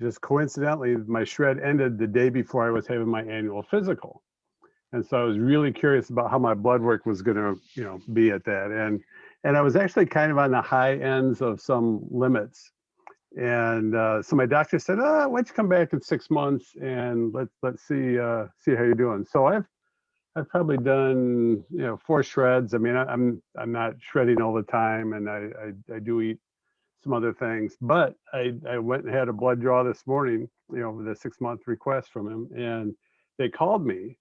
just coincidentally, my shred ended the day before I was having my annual physical. And so I was really curious about how my blood work was going to, be at that. And I was actually kind of on the high ends of some limits. And so my doctor said, why don't you come back in 6 months and let's see how you're doing. So I've probably done 4 shreds. I mean, I'm not shredding all the time, and I do eat some other things, but I went and had a blood draw this morning, with a 6-month request from him, and they called me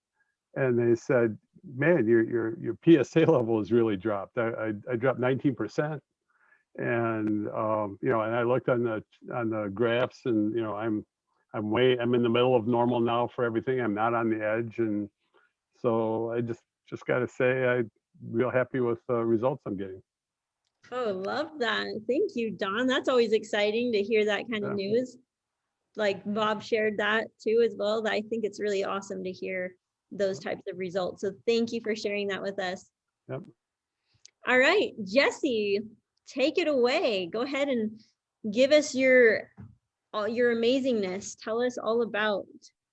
and they said, man, your PSA level has really dropped. I dropped 19%. And and I looked on the graphs, and I'm in the middle of normal now for everything. I'm not on the edge, and so I just got to say I'm real happy with the results I'm getting. Oh, love that. Thank you, Don. That's always exciting to hear that kind of news. Like Bob shared that too as well. I think it's really awesome to hear those types of results. So thank you for sharing that with us. Yep. All right, Jesse, take it away. Go ahead and give us your amazingness. Tell us all about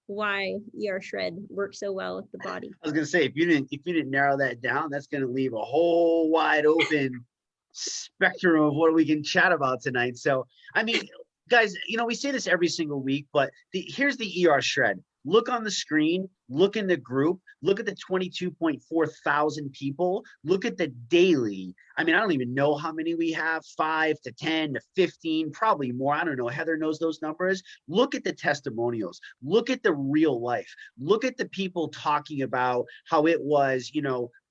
why ER Shred works so well with the body. I was gonna say, if you didn't narrow that down, that's gonna leave a whole wide open spectrum of what we can chat about tonight. So, I mean, guys, we say this every single week, but here's the ER Shred. Look on the screen, look in the group, look at the 22.4 thousand people, look at the daily. I mean, I don't even know how many we have, 5 to 10 to 15, probably more. I don't know. Heather knows those numbers. Look at the testimonials. Look at the real life. Look at the people talking about how it was,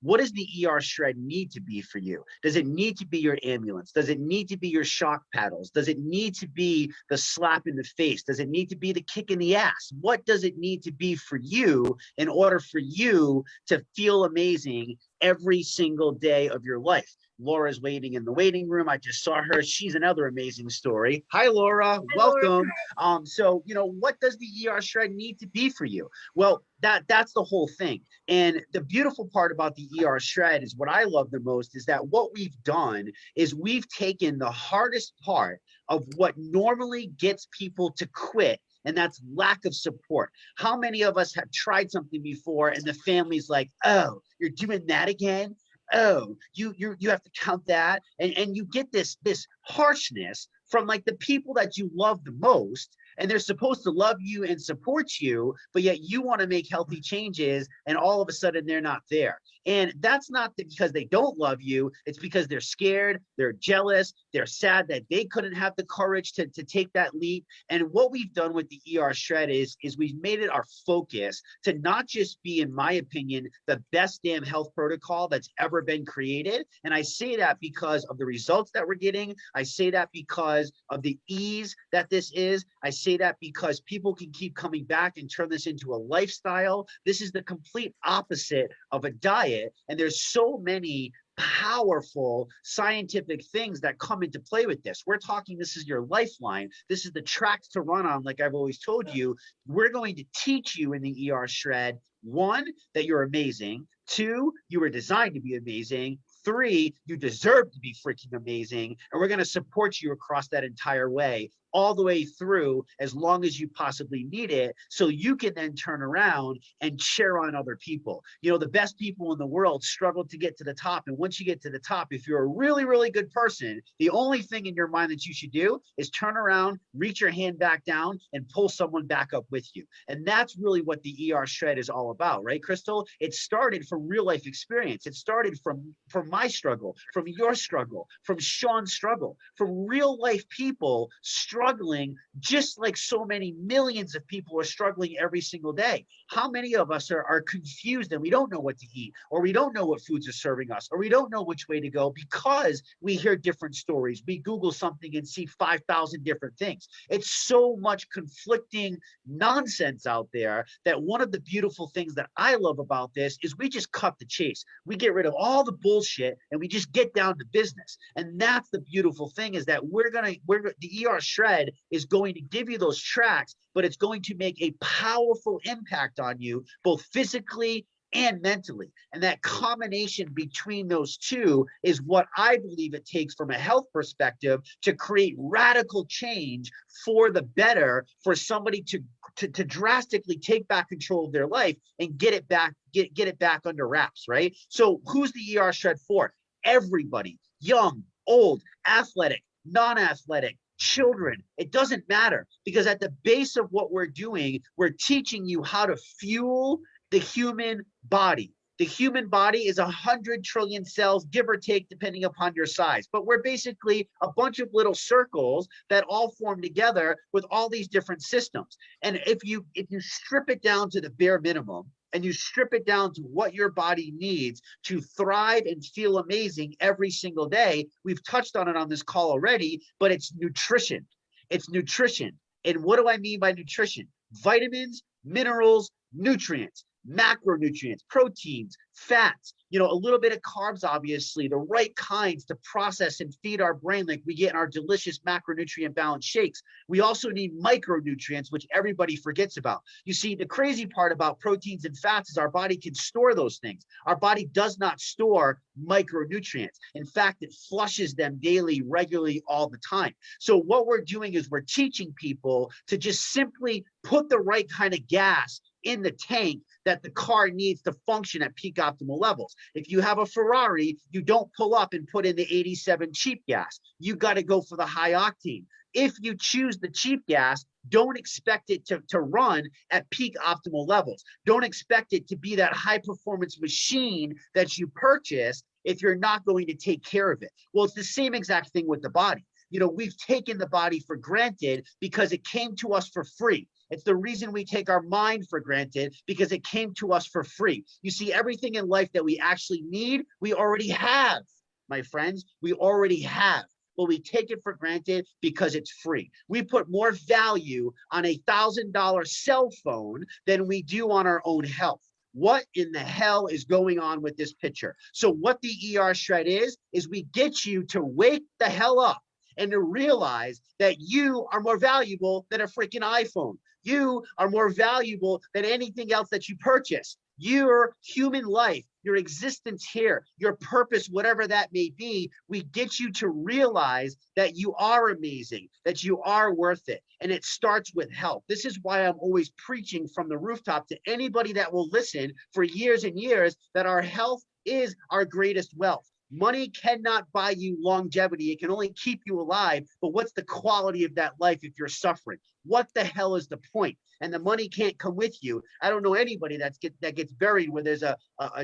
what does the ER Shred need to be for you? Does it need to be your ambulance? Does it need to be your shock paddles? Does it need to be the slap in the face? Does it need to be the kick in the ass? What does it need to be for you in order for you to feel amazing every single day of your life? Laura's waiting in the waiting room. I just saw her. She's another amazing story. Hi, Laura. Welcome. Laura. So, what does the ER Shred need to be for you? Well, that's the whole thing. And the beautiful part about the ER Shred is what I love the most is that what we've done is we've taken the hardest part of what normally gets people to quit, and that's lack of support. How many of us have tried something before and the family's like, oh, you're doing that again? Oh, you have to count that, and you get this harshness from like the people that you love the most, and they're supposed to love you and support you, but yet you want to make healthy changes, and all of a sudden they're not there. And that's not because they don't love you. It's because they're scared, they're jealous, they're sad that they couldn't have the courage to take that leap. And what we've done with the ER Shred is we've made it our focus to not just be, in my opinion, the best damn health protocol that's ever been created. And I say that because of the results that we're getting. I say that because of the ease that this is. I say that because people can keep coming back and turn this into a lifestyle. This is the complete opposite of a diet. And there's so many powerful scientific things that come into play with this. We're talking, this is your lifeline. This is the tracks to run on, like I've always told you. We're going to teach you in the ER Shred, 1, that you're amazing. 2, you were designed to be amazing. 3, you deserve to be freaking amazing. And we're going to support you across that entire way, all the way through, as long as you possibly need it, so you can then turn around and cheer on other people. The best people in the world struggle to get to the top. And once you get to the top, if you're a really, really good person, the only thing in your mind that you should do is turn around, reach your hand back down, and pull someone back up with you. And that's really what the ER Shred is all about, right, Crystal? It started from real life experience. It started from my struggle, from your struggle, from Sean's struggle, from real life people struggling, just like so many millions of people are struggling every single day. How many of us are confused and we don't know what to eat, or we don't know what foods are serving us, or we don't know which way to go because we hear different stories. We Google something and see 5,000 different things. It's so much conflicting nonsense out there that one of the beautiful things that I love about this is we just cut the chase. We get rid of all the bullshit and we just get down to business. And that's the beautiful thing, is that the ER Shred is going to give you those tracks, but it's going to make a powerful impact on you, both physically and mentally. And that combination between those two is what I believe it takes from a health perspective to create radical change for the better, for somebody to drastically take back control of their life and get it back under wraps, right? So who's the ER Shred for? Everybody, young, old, athletic, non-athletic, children. It doesn't matter, because at the base of what we're doing, we're teaching you how to fuel the human body. The human body is 100 trillion cells, give or take, depending upon your size. But we're basically a bunch of little circles that all form together with all these different systems. And if you strip it down to the bare minimum, and you strip it down to what your body needs to thrive and feel amazing every single day, we've touched on it on this call already, but it's nutrition. It's nutrition. And what do I mean by nutrition? Vitamins, minerals, nutrients, macronutrients, proteins, fats, a little bit of carbs, obviously, the right kinds to process and feed our brain like we get in our delicious macronutrient balanced shakes. We also need micronutrients, which everybody forgets about. You see, the crazy part about proteins and fats is our body can store those things. Our body does not store micronutrients. In fact, it flushes them daily, regularly, all the time. So what we're doing is we're teaching people to just simply put the right kind of gas in the tank that the car needs to function at peak optimal levels. If you have a Ferrari, you don't pull up and put in the 87 cheap gas. You got to go for the high octane. If you choose the cheap gas, don't expect it to run at peak optimal levels. Don't expect it to be that high performance machine that you purchase if you're not going to take care of it. Well, it's the same exact thing with the body. We've taken the body for granted because it came to us for free. It's the reason we take our mind for granted, because it came to us for free. You see, everything in life that we actually need, we already have, my friends. We already have. But we take it for granted because it's free. We put more value on a $1,000 cell phone than we do on our own health. What in the hell is going on with this picture? So what the ER Shred is we get you to wake the hell up and to realize that you are more valuable than a freaking iPhone. You are more valuable than anything else that you purchase. Your human life, your existence here, your purpose, whatever that may be, we get you to realize that you are amazing, that you are worth it. And it starts with health. This is why I'm always preaching from the rooftop to anybody that will listen for years and years that our health is our greatest wealth. Money cannot buy you longevity. It can only keep you alive. But what's the quality of that life if you're suffering? What the hell is the point? And the money can't come with you. I don't know anybody that gets buried where there's a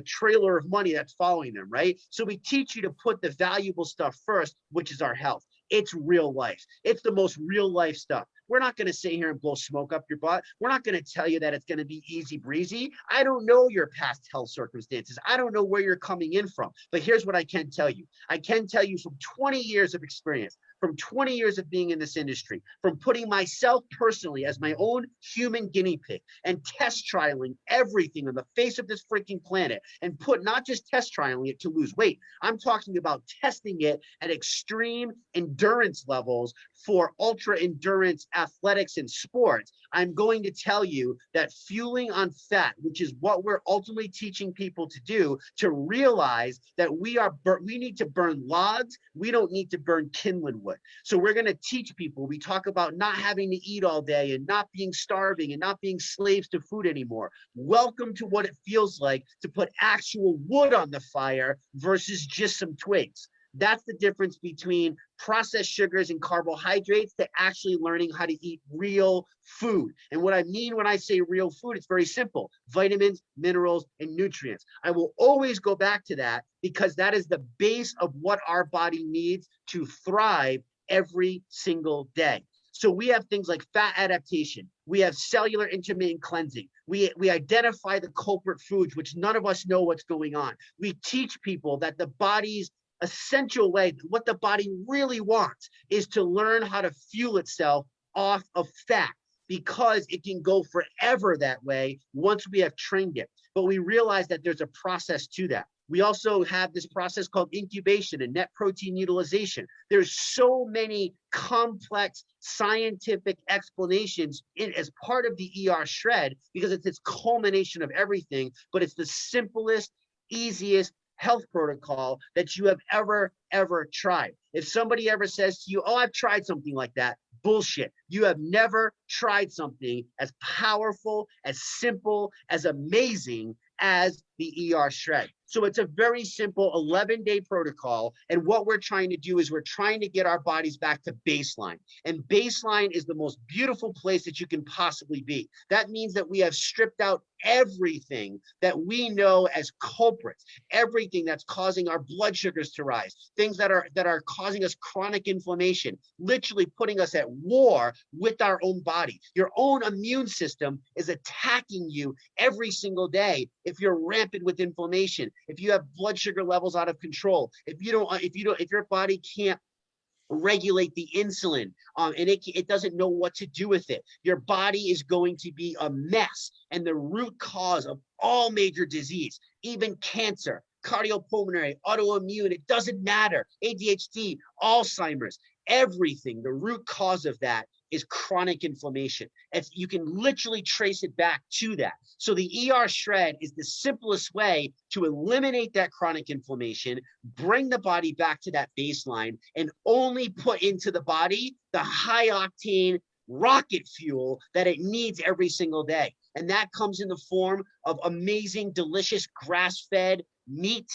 trailer of money that's following them, right? So we teach you to put the valuable stuff first, which is our health. It's real life. It's the most real life stuff. We're not going to sit here and blow smoke up your butt. We're not going to tell you that it's going to be easy breezy. I don't know your past health circumstances. I don't know where you're coming in from. But here's what I can tell you. I can tell you from 20 years of experience, from 20 years of being in this industry, from putting myself personally as my own human guinea pig and test trialing everything on the face of this freaking planet, and not just test trialing it to lose weight. I'm talking about testing it at extreme endurance levels for ultra endurance athletics and sports. I'm going to tell you that fueling on fat, which is what we're ultimately teaching people to do, to realize that we need to burn logs. We don't need to burn kindling wood. So we're going to teach people. We talk about not having to eat all day and not being starving and not being slaves to food anymore. Welcome to what it feels like to put actual wood on the fire versus just some twigs. That's the difference between processed sugars and carbohydrates to actually learning how to eat real food. And what I mean when I say real food, it's very simple: vitamins, minerals, and nutrients. I will always go back to that because that is the base of what our body needs to thrive every single day. So we have things like fat adaptation. We have cellular intermittent cleansing. We identify the culprit foods, which none of us know what's going on. We teach people that the body's essential way, what the body really wants, is to learn how to fuel itself off of fat, because it can go forever that way once we have trained it. But we realize that there's a process to that. We also have this process called incubation and net protein utilization. There's so many complex scientific explanations as part of the ER shred, because it's this culmination of everything, but it's the simplest, easiest health protocol that you have ever tried. If somebody ever says to you, oh, I've tried something like that, bullshit. You have never tried something as powerful, as simple, as amazing as the ER shred. So it's a very simple 11-day protocol. And what we're trying to do is we're trying to get our bodies back to baseline. And baseline is the most beautiful place that you can possibly be. That means that we have stripped out everything that we know as culprits, everything that's causing our blood sugars to rise, things that are causing us chronic inflammation, literally putting us at war with our own body. Your own immune system is attacking you every single day if you're rampant with inflammation, if you have blood sugar levels out of control, if your body can't regulate the insulin, and it doesn't know what to do with it. Your body is going to be a mess. And the root cause of all major disease, even cancer, cardiopulmonary, autoimmune, it doesn't matter, ADHD, Alzheimer's, everything, the root cause of that is chronic inflammation. You can literally trace it back to that. So the ER shred is the simplest way to eliminate that chronic inflammation, bring the body back to that baseline, and only put into the body the high octane rocket fuel that it needs every single day. And that comes in the form of amazing, delicious grass-fed meat,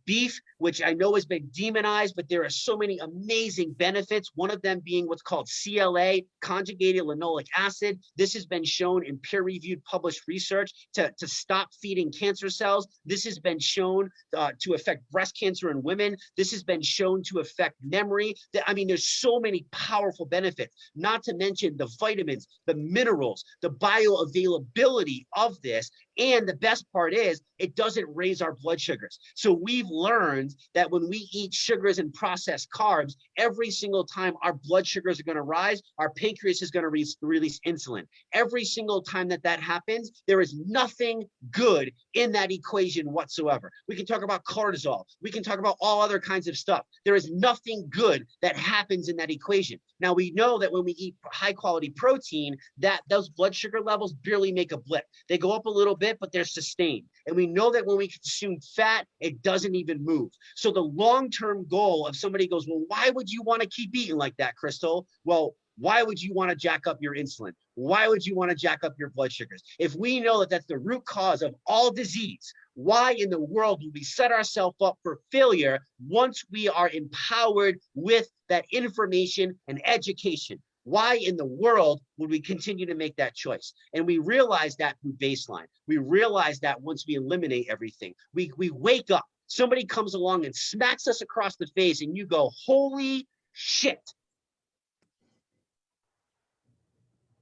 beef, which I know has been demonized, but there are so many amazing benefits. One of them being what's called CLA, conjugated linoleic acid. This has been shown in peer-reviewed published research to stop feeding cancer cells. This has been shown to affect breast cancer in women. This has been shown to affect memory. I mean, there's so many powerful benefits, not to mention the vitamins, the minerals, the bioavailability of this. And the best part is it doesn't raise our blood sugars. So we've learned that when we eat sugars and processed carbs, every single time our blood sugars are going to rise, our pancreas is going to release insulin. Every single time that happens, there is nothing good in that equation whatsoever. We can talk about cortisol. We can talk about all other kinds of stuff. There is nothing good that happens in that equation. Now, we know that when we eat high quality protein, that those blood sugar levels barely make a blip. They go up a little bit, but they're sustained. And we know that when we consume fat, it doesn't even move. So the long-term goal of somebody goes, well, why would you want to keep eating like that, Crystal? Well, why would you want to jack up your insulin? Why would you want to jack up your blood sugars? If we know that that's the root cause of all disease, why in the world would we set ourselves up for failure once we are empowered with that information and education? Why in the world would we continue to make that choice? And we realize that through baseline. We realize that once we eliminate everything, we wake up, somebody comes along and smacks us across the face and you go, holy shit.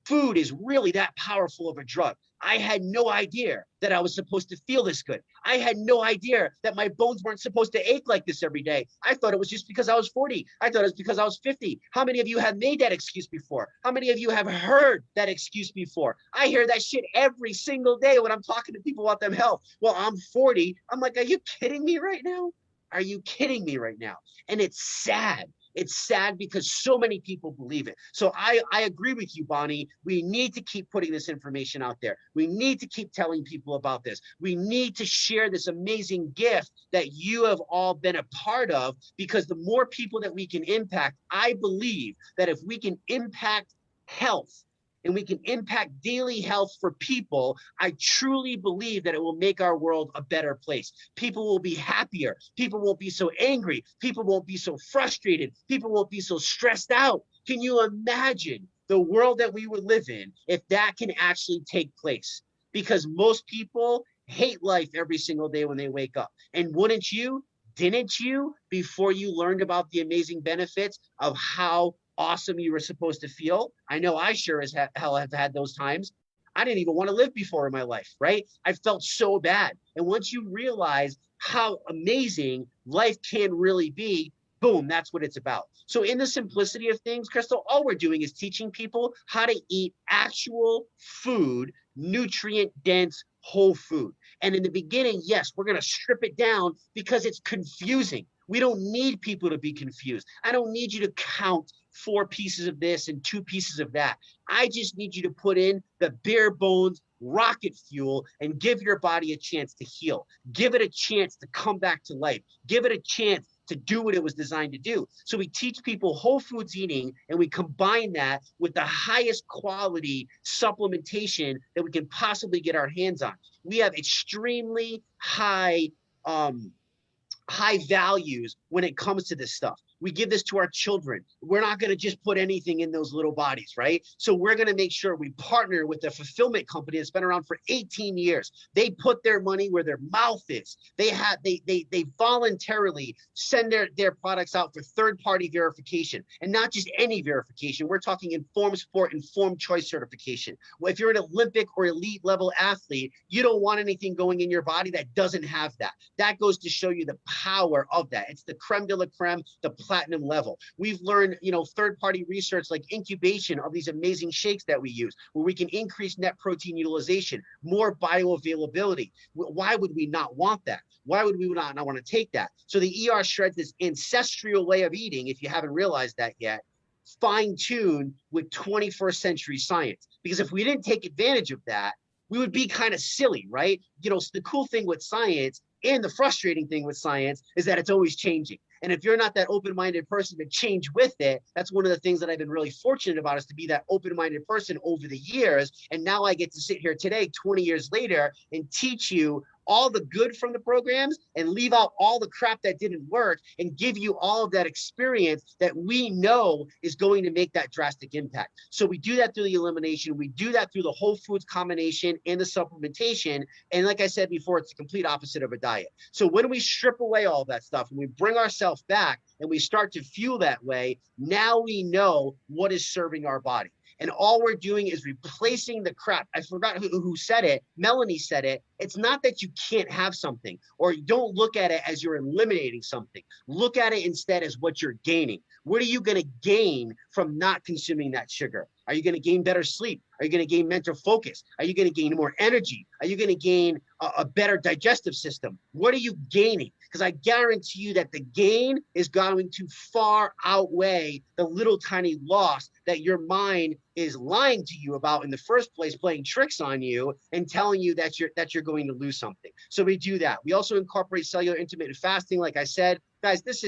Food is really that powerful of a drug. I had no idea that I was supposed to feel this good. I had no idea that my bones weren't supposed to ache like this every day. I thought it was just because I was 40. I thought it was because I was 50. How many of you have made that excuse before? How many of you have heard that excuse before? I hear that shit every single day when I'm talking to people about their health. Well, I'm 40. I'm like, are you kidding me right now? Are you kidding me right now? And it's sad. It's sad because so many people believe it. So I agree with you, Bonnie. We need to keep putting this information out there. We need to keep telling people about this. We need to share this amazing gift that you have all been a part of, because the more people that we can impact, I believe that if we can impact health, and we can impact daily health for people, I truly believe that it will make our world a better place. People will be happier. People won't be so angry. People won't be so frustrated. People won't be so stressed out. Can you imagine the world that we would live in if that can actually take place? Because most people hate life every single day when they wake up. And wouldn't you? Didn't you, before you learned about the amazing benefits of how awesome you were supposed to feel? I know I sure as hell have had those times. I didn't even want to live before in my life, right? I felt so bad. And once you realize how amazing life can really be, boom, that's what it's about. So in the simplicity of things, Crystal, all we're doing is teaching people how to eat actual food, nutrient-dense whole food. And in the beginning, yes, we're going to strip it down because it's confusing. We don't need people to be confused. I don't need you to count 4 pieces of this and 2 pieces of that. I just need you to put in the bare bones rocket fuel and give your body a chance to heal. Give it a chance to come back to life. Give it a chance to do what it was designed to do. So we teach people whole foods eating, and we combine that with the highest quality supplementation that we can possibly get our hands on. We have extremely high values when it comes to this stuff. We give this to our children. We're not going to just put anything in those little bodies, right? So we're going to make sure we partner with a fulfillment company that's been around for 18 years. They put their money where their mouth is. They voluntarily send their products out for third-party verification, and not just any verification. We're talking informed sport, informed choice certification. Well, if you're an Olympic or elite level athlete, you don't want anything going in your body that doesn't have that. That goes to show you the power of that. It's the creme de la creme, the platinum level. We've learned, third-party research like incubation of these amazing shakes that we use, where we can increase net protein utilization, more bioavailability. Why would we not want that? Why would we not want to take that? So the ER Shreds, this ancestral way of eating, if you haven't realized that yet, fine-tuned with 21st century science. Because if we didn't take advantage of that, we would be kind of silly, right? The cool thing with science and the frustrating thing with science is that it's always changing. And if you're not that open-minded person to change with it, that's one of the things that I've been really fortunate about, is to be that open-minded person over the years. And now I get to sit here today, 20 years later, and teach you all the good from the programs and leave out all the crap that didn't work and give you all of that experience that we know is going to make that drastic impact. So we do that through the elimination. We do that through the whole foods combination and the supplementation. And like I said before, it's the complete opposite of a diet. So when we strip away all that stuff and we bring ourselves back and we start to fuel that way, now we know what is serving our body. And all we're doing is replacing the crap. I forgot who said it. Melanie said it. It's not that you can't have something, or you don't look at it as you're eliminating something. Look at it instead as what you're gaining. What are you going to gain from not consuming that sugar? Are you going to gain better sleep? Are you going to gain mental focus? Are you going to gain more energy? Are you going to gain a better digestive system? What are you gaining? Because I guarantee you that the gain is going to far outweigh the little tiny loss that your mind is lying to you about in the first place, playing tricks on you and telling you that you're going to lose something. So we do that. We also incorporate cellular intermittent fasting. Like I said, guys, this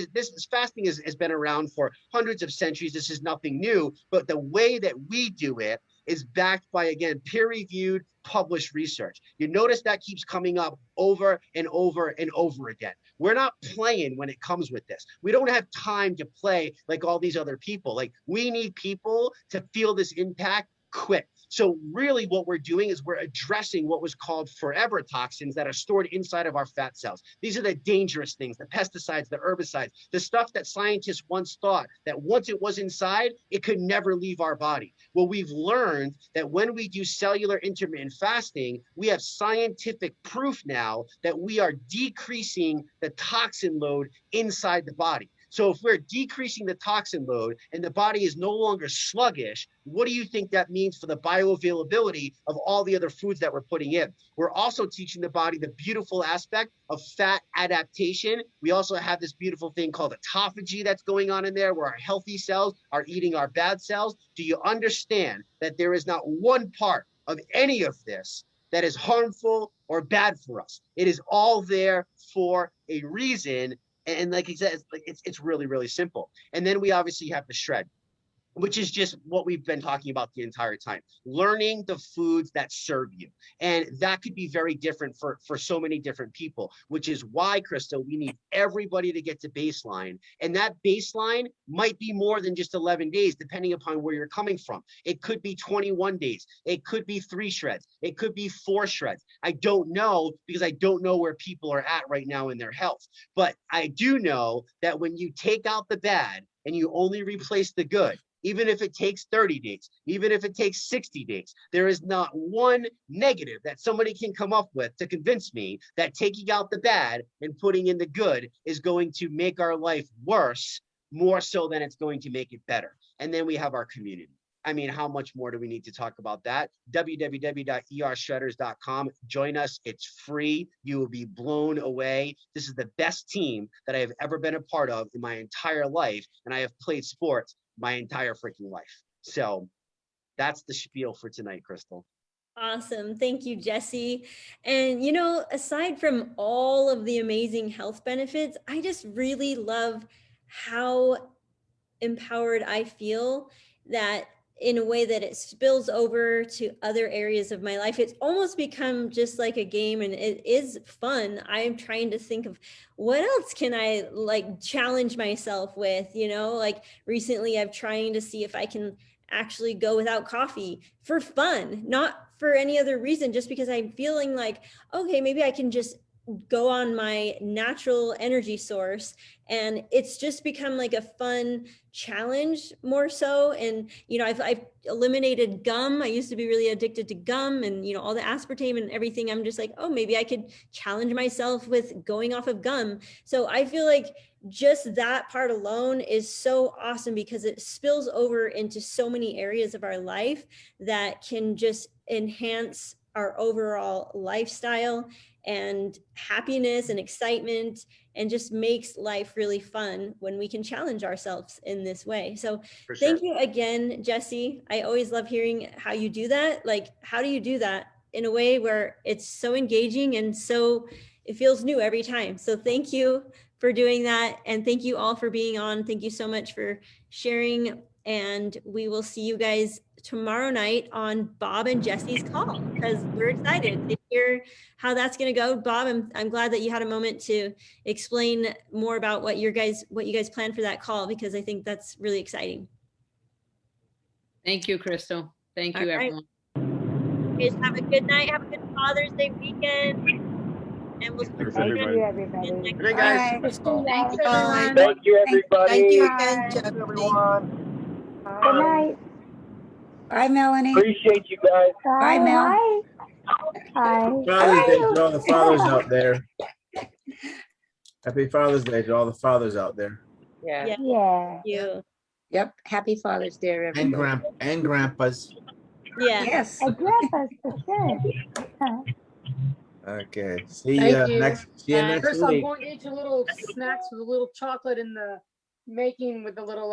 fasting has been around for hundreds of centuries. This is nothing new, but the way that we do it is backed by, again, peer-reviewed, published research. You notice that keeps coming up over and over and over again. We're not playing when it comes with this. We don't have time to play like all these other people. Like, we need people to feel this impact quick. So really what we're doing is we're addressing what was called forever toxins that are stored inside of our fat cells. These are the dangerous things, the pesticides, the herbicides, the stuff that scientists once thought that once it was inside, it could never leave our body. Well, we've learned that when we do cellular intermittent fasting, we have scientific proof now that we are decreasing the toxin load inside the body. So if we're decreasing the toxin load and the body is no longer sluggish, what do you think that means for the bioavailability of all the other foods that we're putting in? We're also teaching the body the beautiful aspect of fat adaptation. We also have this beautiful thing called autophagy that's going on in there, where our healthy cells are eating our bad cells. Do you understand that there is not one part of any of this that is harmful or bad for us? It is all there for a reason. And like he says, it's really, really simple. And then we obviously have the shred, which is just what we've been talking about the entire time. Learning the foods that serve you. And that could be very different for so many different people, which is why, Krista, we need everybody to get to baseline. And that baseline might be more than just 11 days, depending upon where you're coming from. It could be 21 days. It could be 3 shreds. It could be 4 shreds. I don't know, because I don't know where people are at right now in their health. But I do know that when you take out the bad and you only replace the good, even if it takes 30 days, even if it takes 60 days, there is not one negative that somebody can come up with to convince me that taking out the bad and putting in the good is going to make our life worse, more so than it's going to make it better. And then we have our community. I mean, how much more do we need to talk about that? www.ershredders.com. Join us. It's free. You will be blown away. This is the best team that I have ever been a part of in my entire life. And I have played sports my entire freaking life. So that's the spiel for tonight, Crystal. Awesome. Thank you, Jesse. And, you know, aside from all of the amazing health benefits, I just really love how empowered I feel, that in a way that it spills over to other areas of my life. It's almost become just like a game, and it is fun. I'm trying to think of what else can I like challenge myself with, you know, like recently I'm trying to see if I can actually go without coffee for fun, not for any other reason, just because I'm feeling like, okay, maybe I can just go on my natural energy source. And it's just become like a fun challenge more so. And, you know, I've eliminated gum. I used to be really addicted to gum and, you know, all the aspartame and everything. I'm just like, oh, maybe I could challenge myself with going off of gum. So I feel like just that part alone is so awesome, because it spills over into so many areas of our life that can just enhance our overall lifestyle and happiness and excitement, and just makes life really fun when we can challenge ourselves in this way. So For sure. thank you again, Jesse. I always love hearing how you do that. Like, how do you do that in a way where it's so engaging and so it feels new every time? So thank you for doing that. And thank you all for being on. Thank you so much for sharing. And we will see you guys tomorrow night on Bob and Jesse's call, because we're excited to hear how that's going to go. Bob, I'm glad that you had a moment to explain more about what you guys plan for that call, because I think that's really exciting. Thank you, Crystal. Thank you, All right. everyone. Guys, have a good night. Have a good Father's Day weekend. And we'll see Thanks, you everybody. Thank you, everybody. Good night, guys. Thanks, Bye. everyone. Thank you, everybody. Thank you Bye. again, Jesse. Everyone. Good night. Bye, Melanie. Appreciate you guys. Bye, Mel. Hi. Hi. Father's Day to all the fathers Hi. out there. Happy Father's Day to all the fathers out there. Yeah. Yeah. Yeah. Thank you. Yep. Happy Father's Day, everybody. And grandpas. Yeah. Yes. And grandpa's for sure. Okay. See Thank you you. next Chris, I'm week. going to eat your little snacks with a little chocolate in the making with the little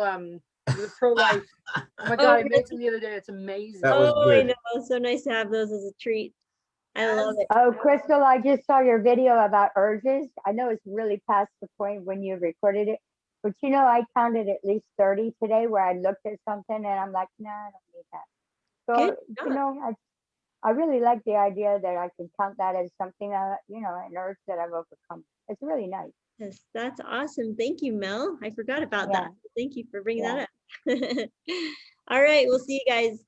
the pro-life. Oh my God, I made some the other day. It's amazing. That was Oh, I good. know. So nice to have those as a treat. I love it. Oh, Crystal, I just saw your video about urges. I know it's really past the point when you recorded it, but you know, I counted at least 30 today where I looked at something and I'm like, nah, I don't need that. So, Good you job. know, I really like the idea that I can count that as something, you know, an urge that I've overcome. It's really nice. Yes, that's awesome. Thank you, Mel. I forgot about Yeah. that. Thank you for bringing Yeah. that up. All right, we'll see you guys.